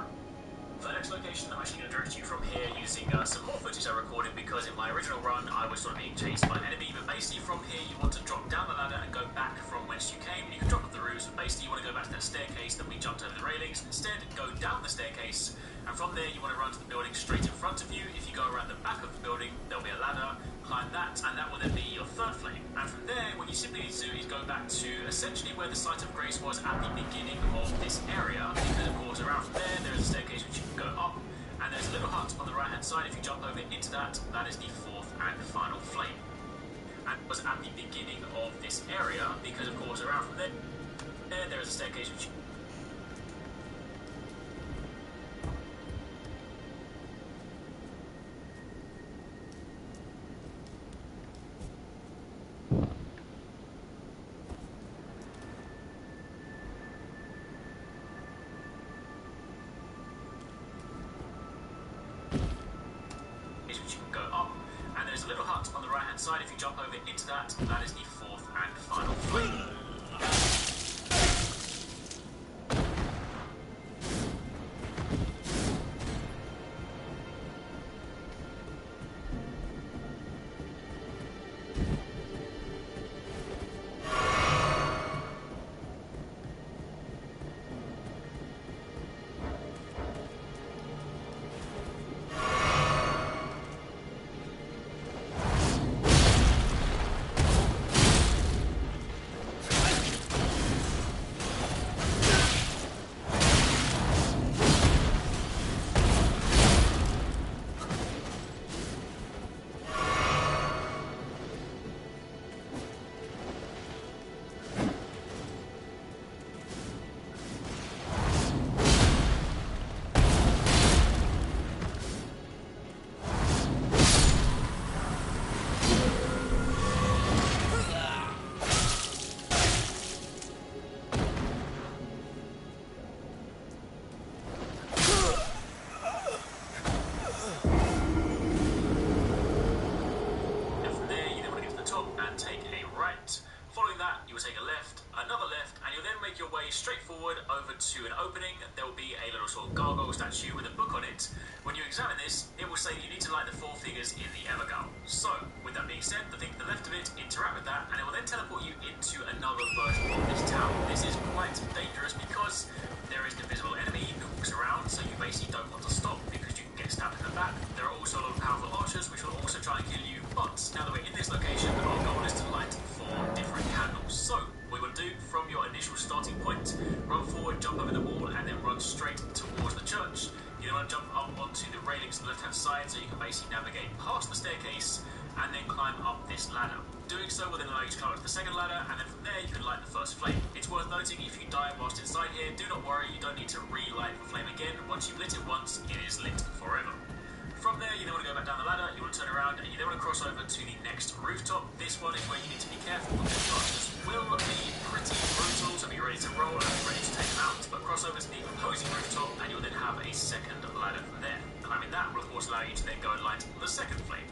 for the next location. I'm actually going to direct you from here using some more footage I recorded because in my original run I was sort of being chased by an enemy. But basically from here you want to drop down the ladder and go back from whence you came. You can drop up the roofs, but basically you want to go back to that staircase that we jumped over the railings. Instead, go down the staircase, and from there you want to run to the building straight in front of you. If you go around the back of the building, there'll be a ladder. site of grace was at the beginning of this area, because of course around from there, there is a staircase which you can go up, and there's a little hut on the right hand side. If you jump over into that, that is the fourth and final flame. And it was at the beginning of this area, because of course around from there, there is a staircase which you can go up, and there's a little hut on the right hand side. If you jump over into that, that is the fourth and final flame. Straight forward over to an opening. There will be a little sort of gargoyle statue with a book on it. When you examine this, it will say that you need to light the 4 figures in the Evergal. So, with that being said, the thing to the left of it, interact with that, and it will then teleport you into another version of this town. This is quite dangerous because there is an invisible enemy who walks around, so you basically don't want to stop because you can get stabbed in the back. There are also a lot of powerful archers which will also try and kill you, but now that we're in this location, our goal is to light 4 different candles. So, what you want to do from your initial starting point, run forward, jump over the wall, and then run straight towards the church. You then want to jump up onto the railings on the left-hand side so you can basically navigate past the staircase and then climb up this ladder. Doing so will then allow you to climb up to the second ladder, and then from there you can light the first flame. It's worth noting, if you die whilst inside here, do not worry, you don't need to relight the flame again. Once you've lit it once, it is lit forever. From there, you then want to go back down the ladder, you want to turn around, and you then want to cross over to the next rooftop. This one is where you need to be careful because the archers will be pretty brutal, so be ready to roll and be ready to take them out. But cross over to the opposing rooftop, and you'll then have a second ladder from there. Climbing that will of course allow you to then go and light the second flame.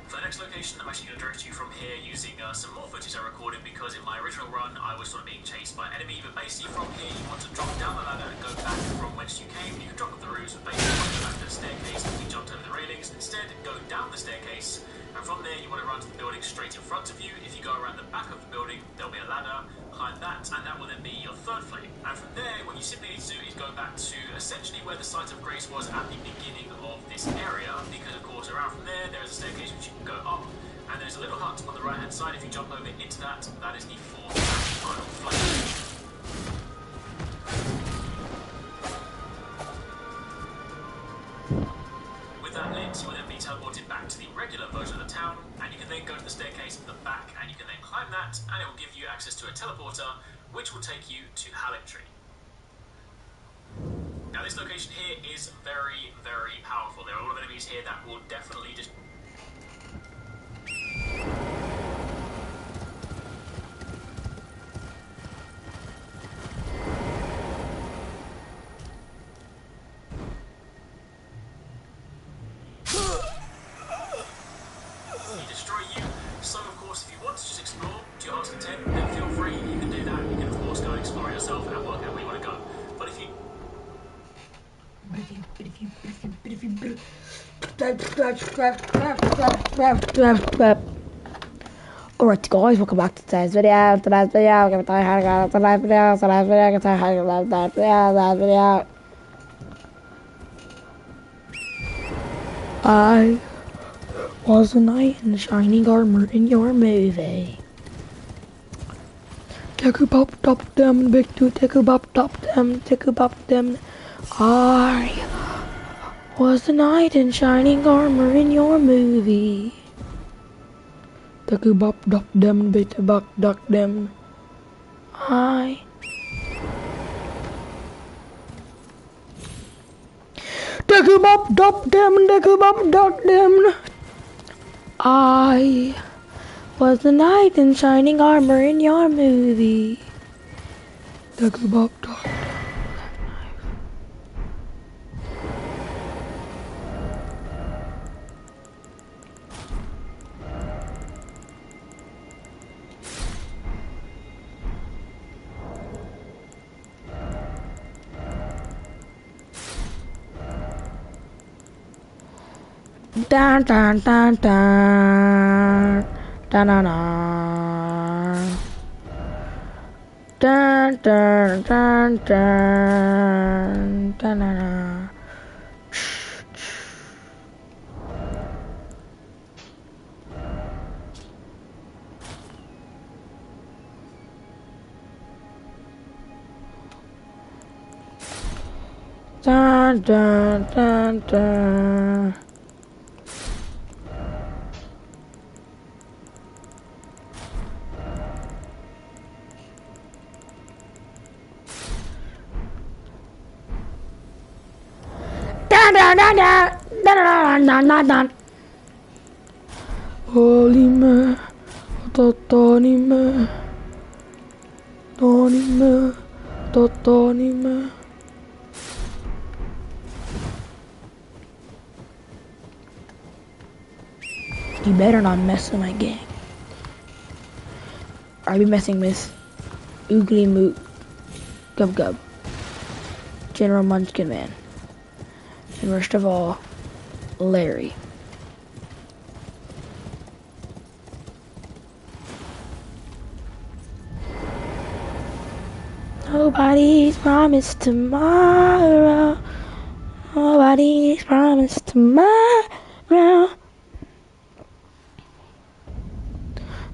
For the next location, I'm actually going to direct you from here using some more footage I recorded because in my original run I was sort of being chased by an enemy, but basically from here you want to drop down the ladder and go back from whence you came. You can drop up the roofs, but basically go back to the staircase that we jumped over the railings. Instead, go down the staircase, and from there you want to run to the building straight in front of you. If you go around the back of the building, there'll be a ladder, climb that, and that will then be your third flame. And from there, what you simply need to do is go back to essentially where the site of grace was at the beginning of this area, because of course around from there, there is a staircase which you can go up, and there's a little hut on the right hand side. If you jump over into that, that is the fourth and final flame. With that lit, you will then be teleported back to the regular version of the town, and you can then go to the staircase at the back, and you can then climb that, and it will give you access to a teleporter, which will take you to Hallecktree. Now this location here is very, very powerful. There are a lot of enemies here that will definitely just... destroy you. So of course if you want to just explore to your heart's content, then feel free, you can do that. You can of course go and explore yourself and work out where you want to go. But if you... Alright guys, welcome back to today's video. Today's video, give it a video, today's video, today's video, give it a video, today's video. I was a knight in shining armor in your movie. Take a pop top them, big two, take a pop top them, take a pop them. I was the knight in shining armor in your movie. Take a pop top them, big a buck duck them. I take a pop top them, take a pop duck them. I was the knight in shining armor in your movie. Take a pop top. Dun dun dun dun dun dun dun dun dun dun dun dun. Dun dun dun dun. Dun dun dun dun dun dun dun dun. Holy man, Tony man, Tony man, Tony man. You better not mess with my gang. I be messing with Oogly Moot, Gub Gub, General Munchkin Man, and worst of all, Larry. Nobody's promised tomorrow. Nobody's promised tomorrow.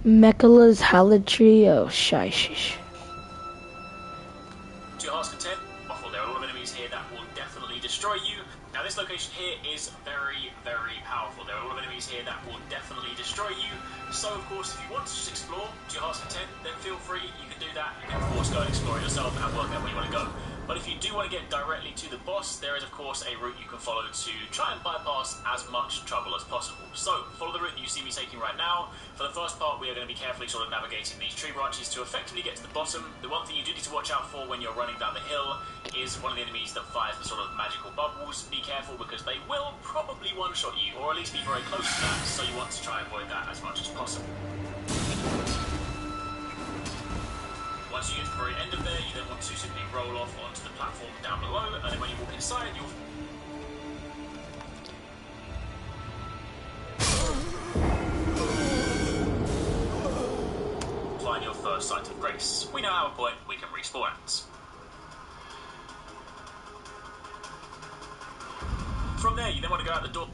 Mechala's Hallowed Trio, shish. To your heart's content, awful, there are a lot of enemies here that will definitely destroy you. Now this location here is very, very powerful. There are a lot of enemies here that will definitely destroy you. So of course, if you want to just explore to your heart's content, then feel free, you can do that. You can of course go and explore it yourself and work out where you want to go. But if you do want to get directly to the boss, there is of course a route you can follow to try and bypass as much trouble as possible. So, follow the route that you see me taking right now. For the first part, we are going to be carefully sort of navigating these tree branches to effectively get to the bottom. The one thing you do need to watch out for when you're running down the hill is one of the enemies that fires the sort of magical bubbles. Be careful because they will probably one-shot you, or at least be very close to that, so you want to try and avoid that as much as possible. Once you get to the very end of there, you then want to simply roll off onto the platform down below, and then when you walk inside, you'll find your first sight of grace. We now have a point we can respawn at. From there, you then want to go out the door.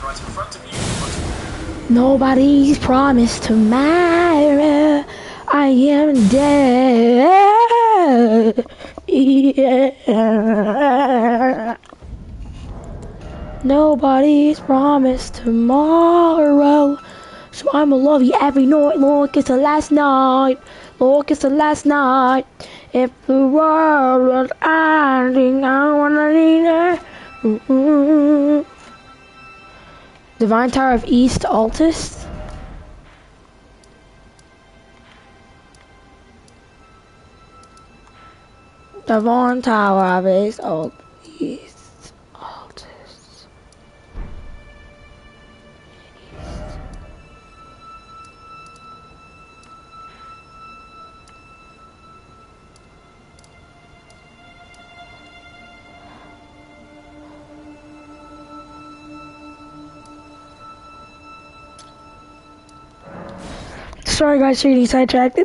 Right in front of you. Nobody's promised tomorrow. I am dead. Yeah. Nobody's promised tomorrow. So I'ma love you every night like it's the last night. Oh, it's the last night. If the world was ending, I wanna need it. Divine Tower of East Altus. Divine Tower of East Altus. Sorry guys for getting sidetracked.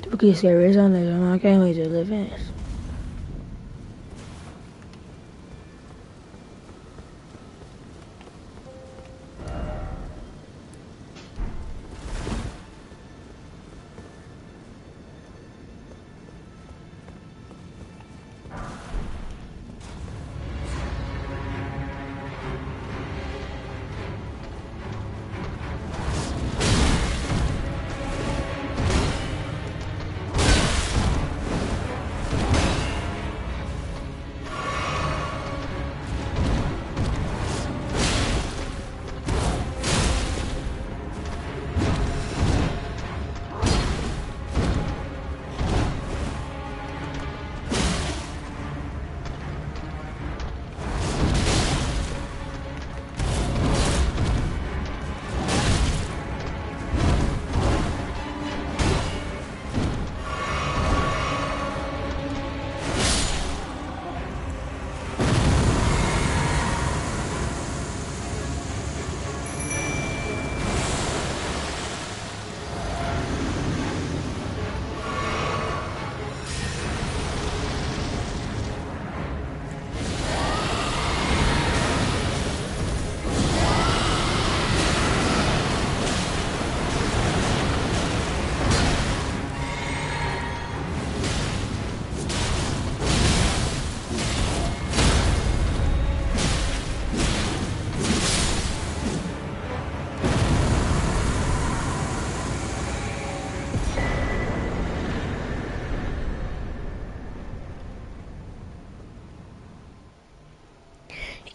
Spooky scary Sundays, and I can't wait to live in it.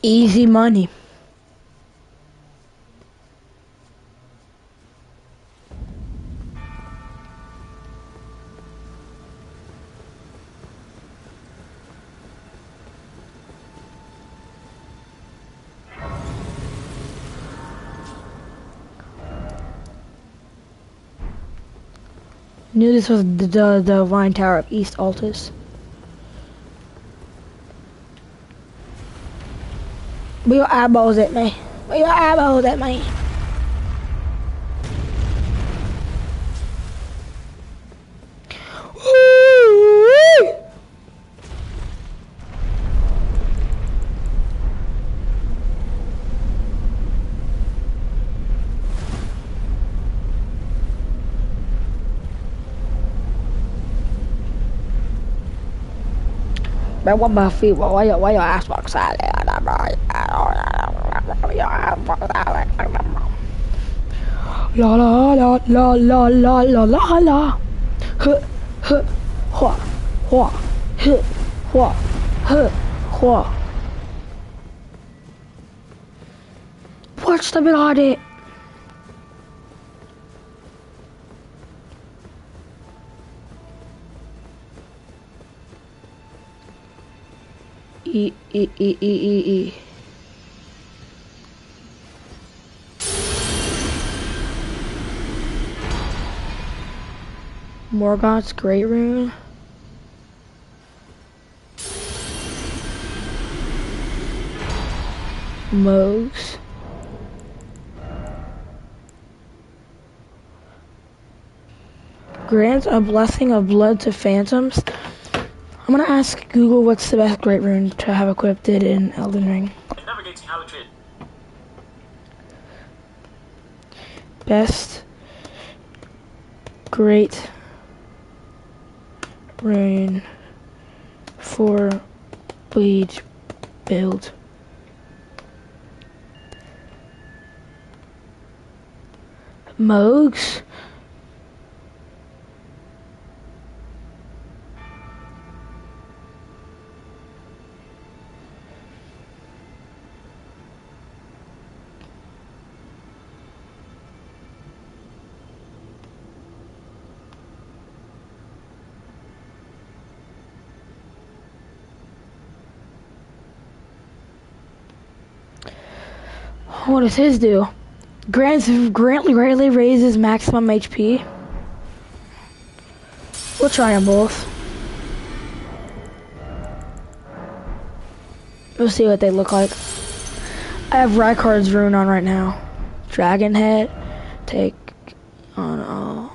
Easy money. Knew this was the Divine Tower of East Altus. Where your eyeballs at, man? Where your eyeballs at, man? Woo-wee! Bro, what my feet? Why your ass walk side? La la la la la la la la la. Huh huh hua hua huh hua huh hua. What's the matter with it? E. Morgoth's Great Rune. Mogs. Grants a blessing of blood to phantoms. I'm gonna ask Google what's the best great rune to have equipped in Elden Ring. Navigating Halletrade. Best great rune for bleed build. Mogs. What does his do? Greatly raises maximum HP. We'll try them both. We'll see what they look like. I have Rykard's rune on right now. Dragon Head. Take on all.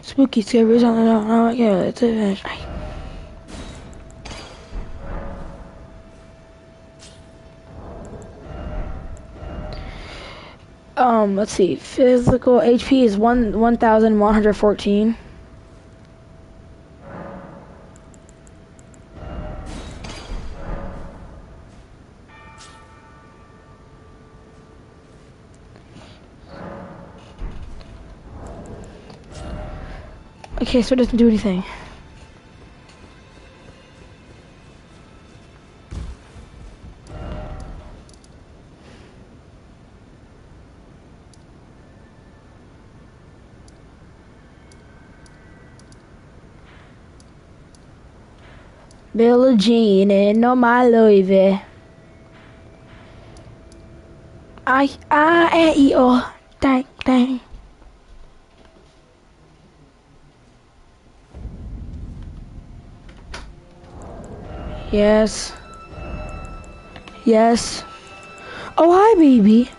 Spooky scares on the yeah, it's a let's see. Physical HP is 1,114. Okay, so it doesn't do anything. Billie Jean and no my Louis. I dang. Yes. Yes. Oh, hi, baby.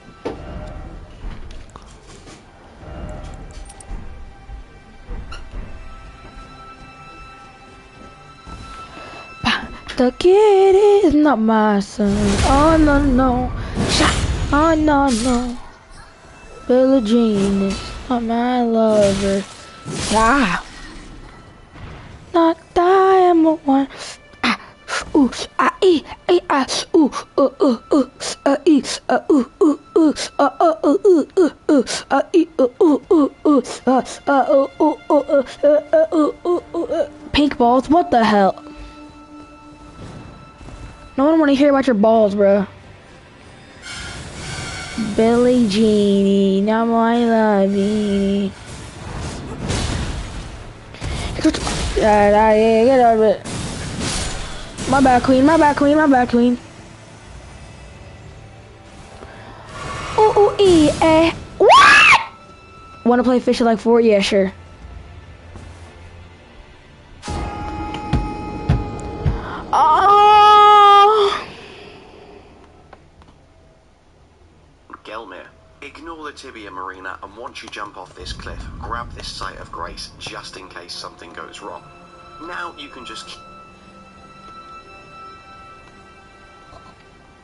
The kid is not my son. Oh, no. Oh, no. Billie Jean is not my lover. Ah. Not I am the one. Ooh, pink balls? What the hell? No one want to hear about your balls, bro. Billie Jean, now my lovey. Get out of it. My bad, queen. What? Wanna play Fish Like 4? Yeah, sure. Oh! Gelmir, ignore the Tibia Marina, and once you jump off this cliff, grab this Site of Grace just in case something goes wrong. Now you can just...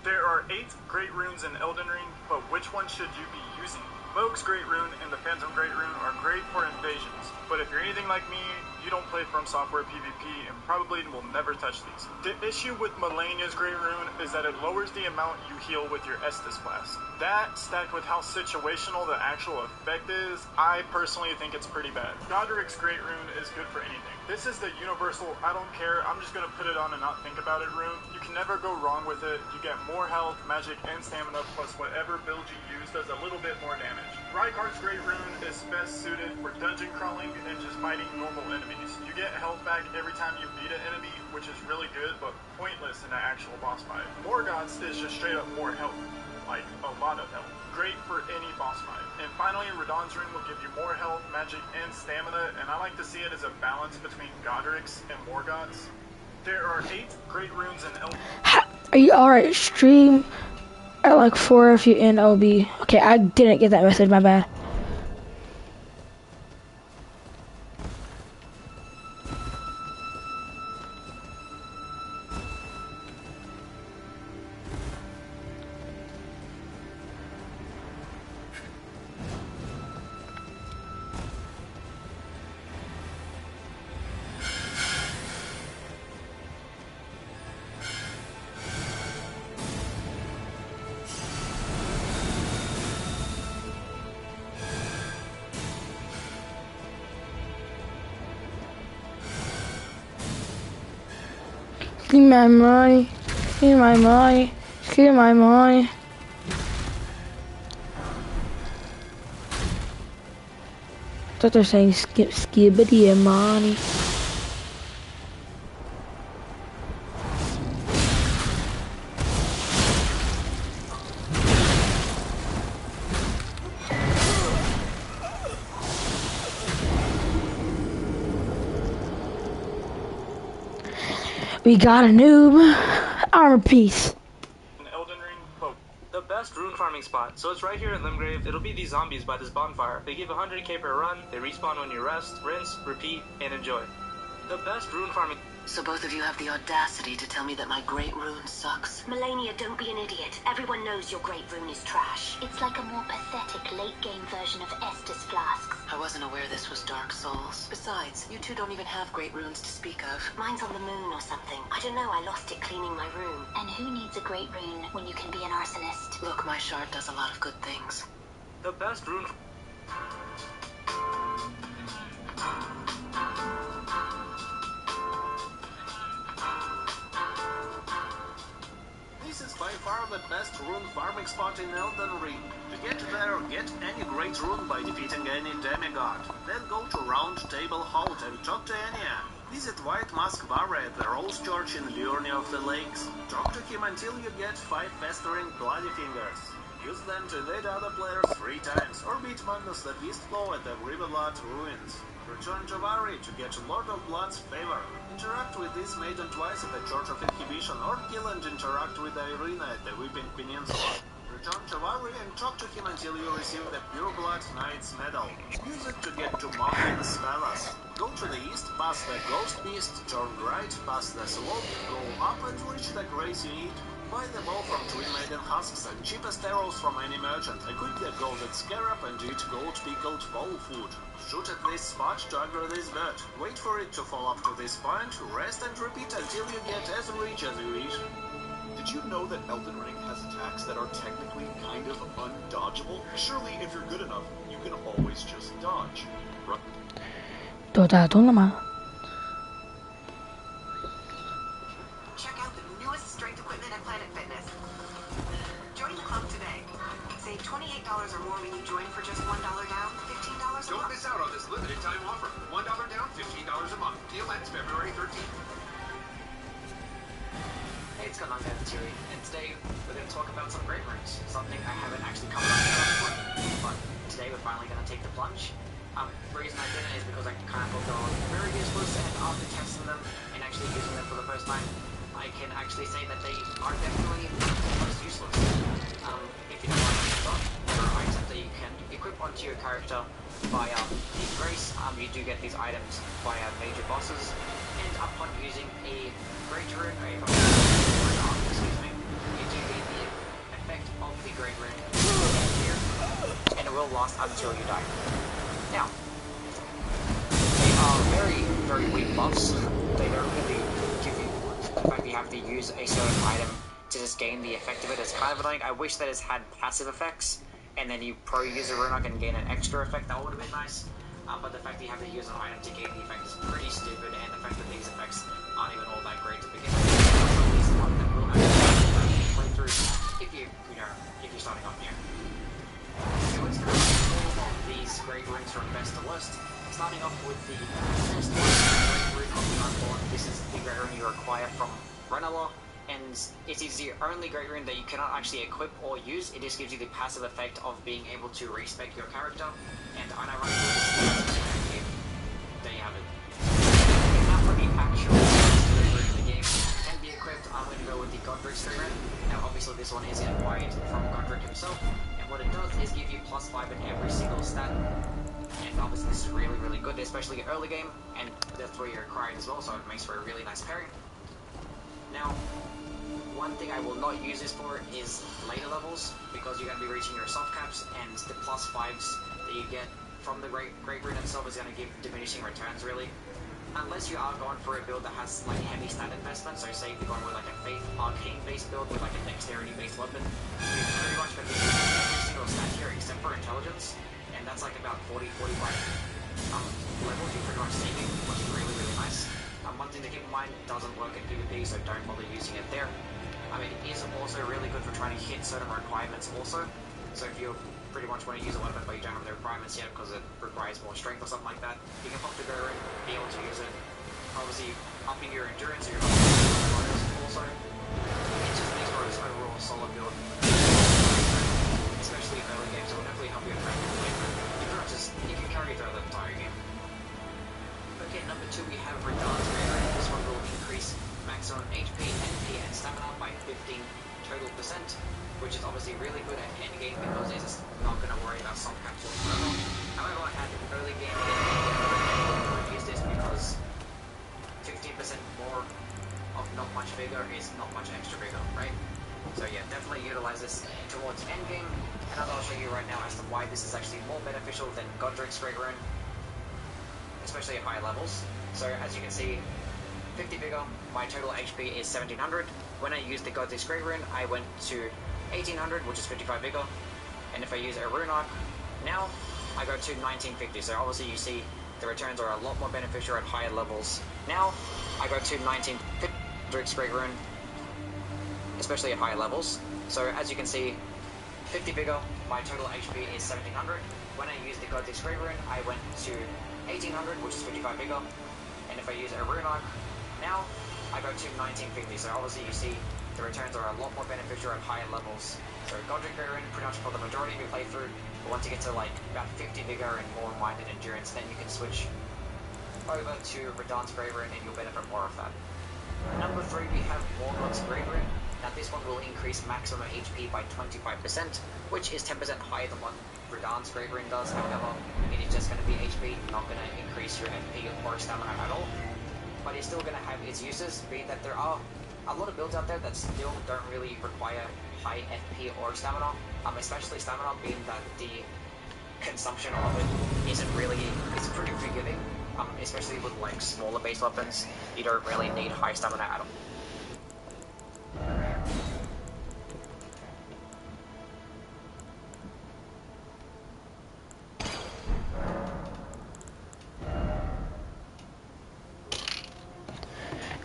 There are 8 Great Runes in Elden Ring, but which one should you be using? Moog's Great Rune and the Phantom Great Rune are great for invasions, but if you're anything like me, you don't play From Software PvP and probably will never touch these. The issue with Malenia's Great Rune is that it lowers the amount you heal with your Estus class. That, stacked with how situational the actual effect is, I personally think it's pretty bad. Godric's Great Rune is good for anything. This is the universal, I don't care, I'm just gonna put it on and not think about it rune. You can never go wrong with it. You get more health, magic, and stamina, plus whatever build you use does a little bit more damage. Rykard's Great Rune is best suited for dungeon crawling and just fighting normal enemies. You get health back every time you beat an enemy, which is really good, but pointless Morgoths in an actual boss fight. Morgoths is just straight up more health, like a lot of health. Great for any boss fight. And finally, Radahn's Rune will give you more health, magic, and stamina, and I like to see it as a balance between Godric's and Morgoth's. There are 8 great runes in Elden. Are you alright? Stream at like 4 if you end LB. Okay, I didn't get that message, my bad. Give me my money. Give me my money. Give me my money. I thought they're saying skip skibbity and money. We got a noob armor piece. Elden Ring, oh, The best rune farming spot. So it's right here in Limgrave. It'll be these zombies by this bonfire. They give 100k per run. They respawn when you rest, rinse, repeat, and enjoy. The best rune farming. So both of you have the audacity to tell me that my great rune sucks? Malenia, don't be an idiot. Everyone knows your great rune is trash. It's like a more pathetic late-game version of Estus flasks. I wasn't aware this was Dark Souls. Besides, you two don't even have great runes to speak of. Mine's on the moon or something. I don't know, I lost it cleaning my room. And who needs a great rune when you can be an arsonist? Look, my shard does a lot of good things. The best rune. This is by far the best rune farming spot in Elden Ring. To get there, get any great rune by defeating any demigod. Then go to Round Table Halt and talk to Enya. Visit White Mask Barra at the Rose Church in Liurnia of the Lakes. Talk to him until you get 5 festering bloody fingers. Use them to evade other players 3 times, or beat Magnus the Beastflow at the Riverblood Ruins. Return to Vari to get Lord of Blood's favor. Interact with this maiden twice at the Church of Inhibition, or kill and interact with Irina at the Weeping Peninsula. Return to Vari and talk to him until you receive the Pure Blood Knight's Medal. Use it to get to Mountain's Palace. Go to the east, past the Ghost Beast, turn right, past the slope, go up and reach the grace you need. Buy the bow from Twin Maiden Husks and cheapest arrows from any merchant. Equip the golden scarab and eat gold pickled fowl food. Shoot at this spot to aggro this bird. Wait for it to fall up to this point, rest and repeat until you get as rich as you wish. Did you know that Elden Ring has attacks that are technically kind of undodgeable? Surely, if you're good enough, you can always just dodge. Right? 都打通了吗？ Check out the newest strength equipment at Planet Fitness. Join the club today. Save $28 or more when you join for just $1 down, $15 a month. Don't miss out on this limited time offer. $1 down, $15 a month. Deal ends February 13th. Hey, it's Gunman Theory, and today we're going to talk about some great runes, something I haven't actually covered on before, but today we're finally going to take the plunge. The reason I didn't is because I kind of thought they were very useless, and after testing them and actually using them for the first time, I can actually say that they are definitely most useless. If you don't like them, there are items that you can equip onto your character via the Grace. You do get these items via major bosses, and upon using a Great Rune, excuse me, you do get the effect of the Great Rune here, and it will last until you die. Now, they are very, very weak buffs. They don't really give you the fact that you have to use a certain item to just gain the effect of it. It's kind of annoying. I wish that it had passive effects, and then you pro use a rune can gain an extra effect. That would have been nice. But the fact that you have to use an item to gain the effect is pretty stupid, and the fact that these effects aren't even all that great to begin with. At least one that will actually play through if you're starting off new. So it's kind of all of these great runes from best to worst. Starting off with the first one, Great Rune of the Unborn. This is the great rune you acquire from Renala. and it is the only Great Rune that you cannot actually equip or use. It just gives you the passive effect of being able to respec your character, and unironically, this is the best game. There you have it. Now for the actual Great Rune in the game can be equipped, I'm going to go with the Godric's Great Rune. Now obviously this one is acquired from Godric himself, and what it does is give you +5 in every single stat. And obviously this is really, really good, especially early game, and that's where you're required as well, so it makes for a really nice pairing. Now, one thing I will not use this for is later levels, because you're going to be reaching your soft caps, and the +5s that you get from the Great Rune itself is going to give diminishing returns, really. Unless you are going for a build that has like heavy stat investment, so say if you're going with like a Faith Arcane based build with like a Dexterity based weapon, you're pretty much going to be using every single stat here except for Intelligence, and that's like about 40-45 levels you're pretty much saving, which is really, really nice. One thing to keep in mind, it doesn't work in PvP, so don't bother using it there. I mean, it is also really good for trying to hit certain requirements also, so if you pretty much want to use a weapon but you don't have the requirements yet because it requires more strength or something like that, you can pop the Great Rune, be able to use it, obviously upping your endurance or your also. It just makes for an overall solid build, especially in early games, so it will definitely help you in the playthrough. You can carry throughout the entire game. Okay, number 2 we have Radahn's Great Rune. This one will increase maximum HP, NP, and stamina by 15 total %, which is obviously really good at endgame because it's just not going to worry about soft capsules forever. However, at early game, I would use this because 15% more of not much vigor is not much extra vigor, right? So yeah, definitely utilize this towards endgame, and I'll show you right now as to why this is actually more beneficial than Godric's Great Rune, especially at higher levels. So as you can see, 50 vigor, my total HP is 1700. When I used the Godric's Great Rune, I went to 1800, which is 55 vigor, and if I use a Rune Arc, now I go to 1950. So obviously you see the returns are a lot more beneficial at higher levels. Now I go to 1950 Godric's Great Rune, especially at higher levels. So as you can see, 50 vigor, my total HP is 1700. When I used the Godric's Great Rune, I went to 1800, which is 55 vigor, and if I use a Rune Arc, now I go to 1950. So obviously you see the returns are a lot more beneficial at higher levels. So Godric Great Rune pretty much for the majority of your playthrough, but once you get to like about 50 vigor and more minded endurance, then you can switch over to Radahn's Great Rune and you'll benefit more of that. Number 3 we have Morgoth's Great Rune. Now this one will increase maximum HP by 25%, which is 10% higher than what Radahn's Great Rune does. However, it is just going to be HP, not going to increase your FP or stamina at all. But it's still going to have its uses, being that there are a lot of builds out there that still don't really require high FP or stamina, especially stamina, being that the consumption of it it's pretty forgiving, especially with like smaller base weapons. You don't really need high stamina at all.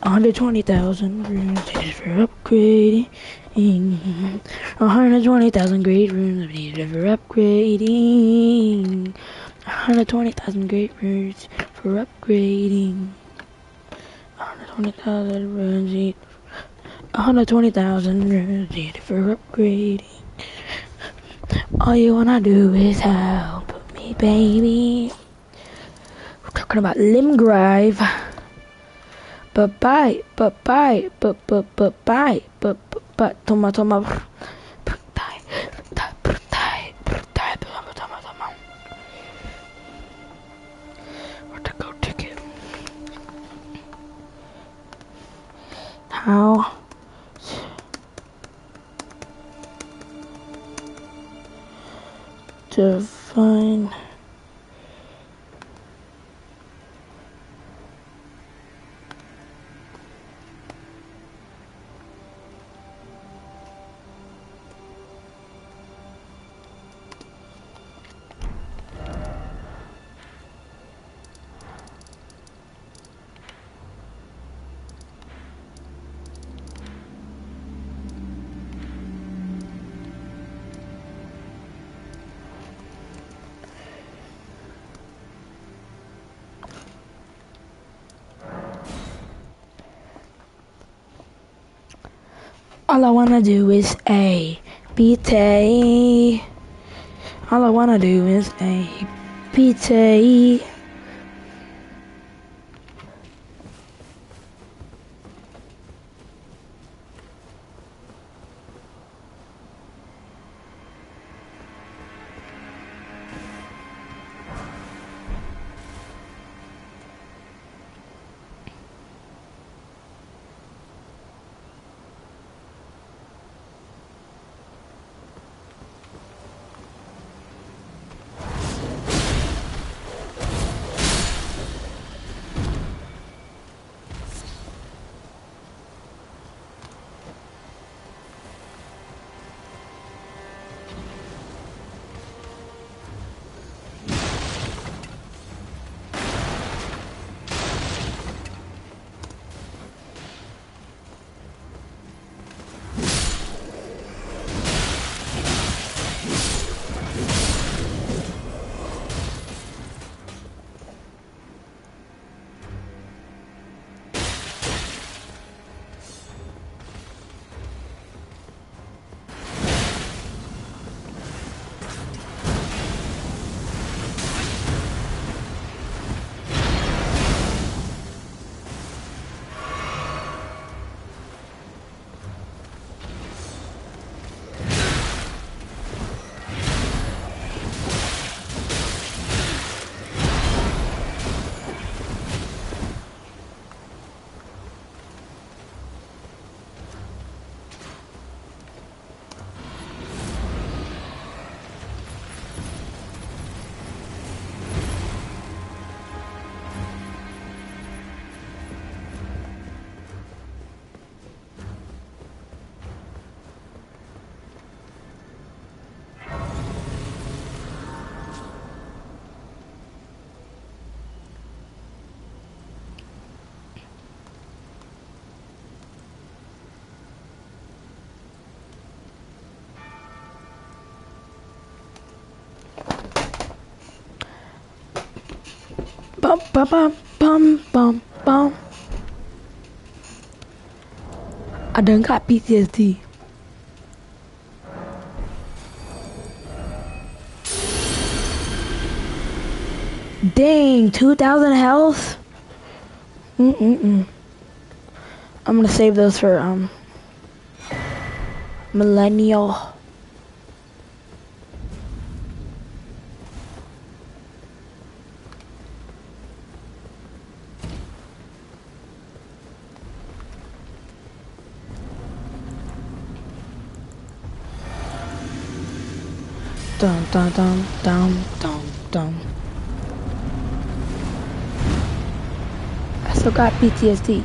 $120,000 runes needed for upgrading. 120,000 great runes needed for upgrading. 120,000 great runes for upgrading. 120,000 runes needed. 120,000 runes needed for upgrading. All you wanna do is help me, baby. We're talking about Limgrave. Bye, toma. Where'd the go ticket? How to find All I wanna do is A, B, T. All I wanna do is A, B, T. Bum, bum, bum, bum, bum, bum. I done got PTSD. Dang, 2,000 health? I'm gonna save those for, Millennial. Dum, dum, dum, dum, dum, dum. I still got PTSD.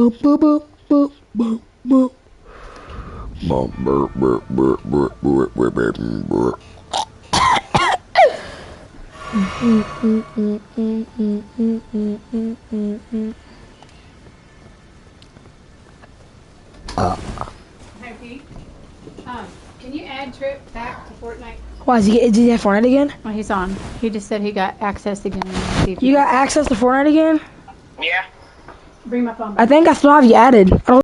boom, boom, boom, boom, boom, boom. Hey Pete, can you add Trip back to Fortnite? Why is he have Fortnite again? Well, he's on. He just said he got access again. You got access to Fortnite again? Yeah. Bring my phone back. I think I still have you added. I don't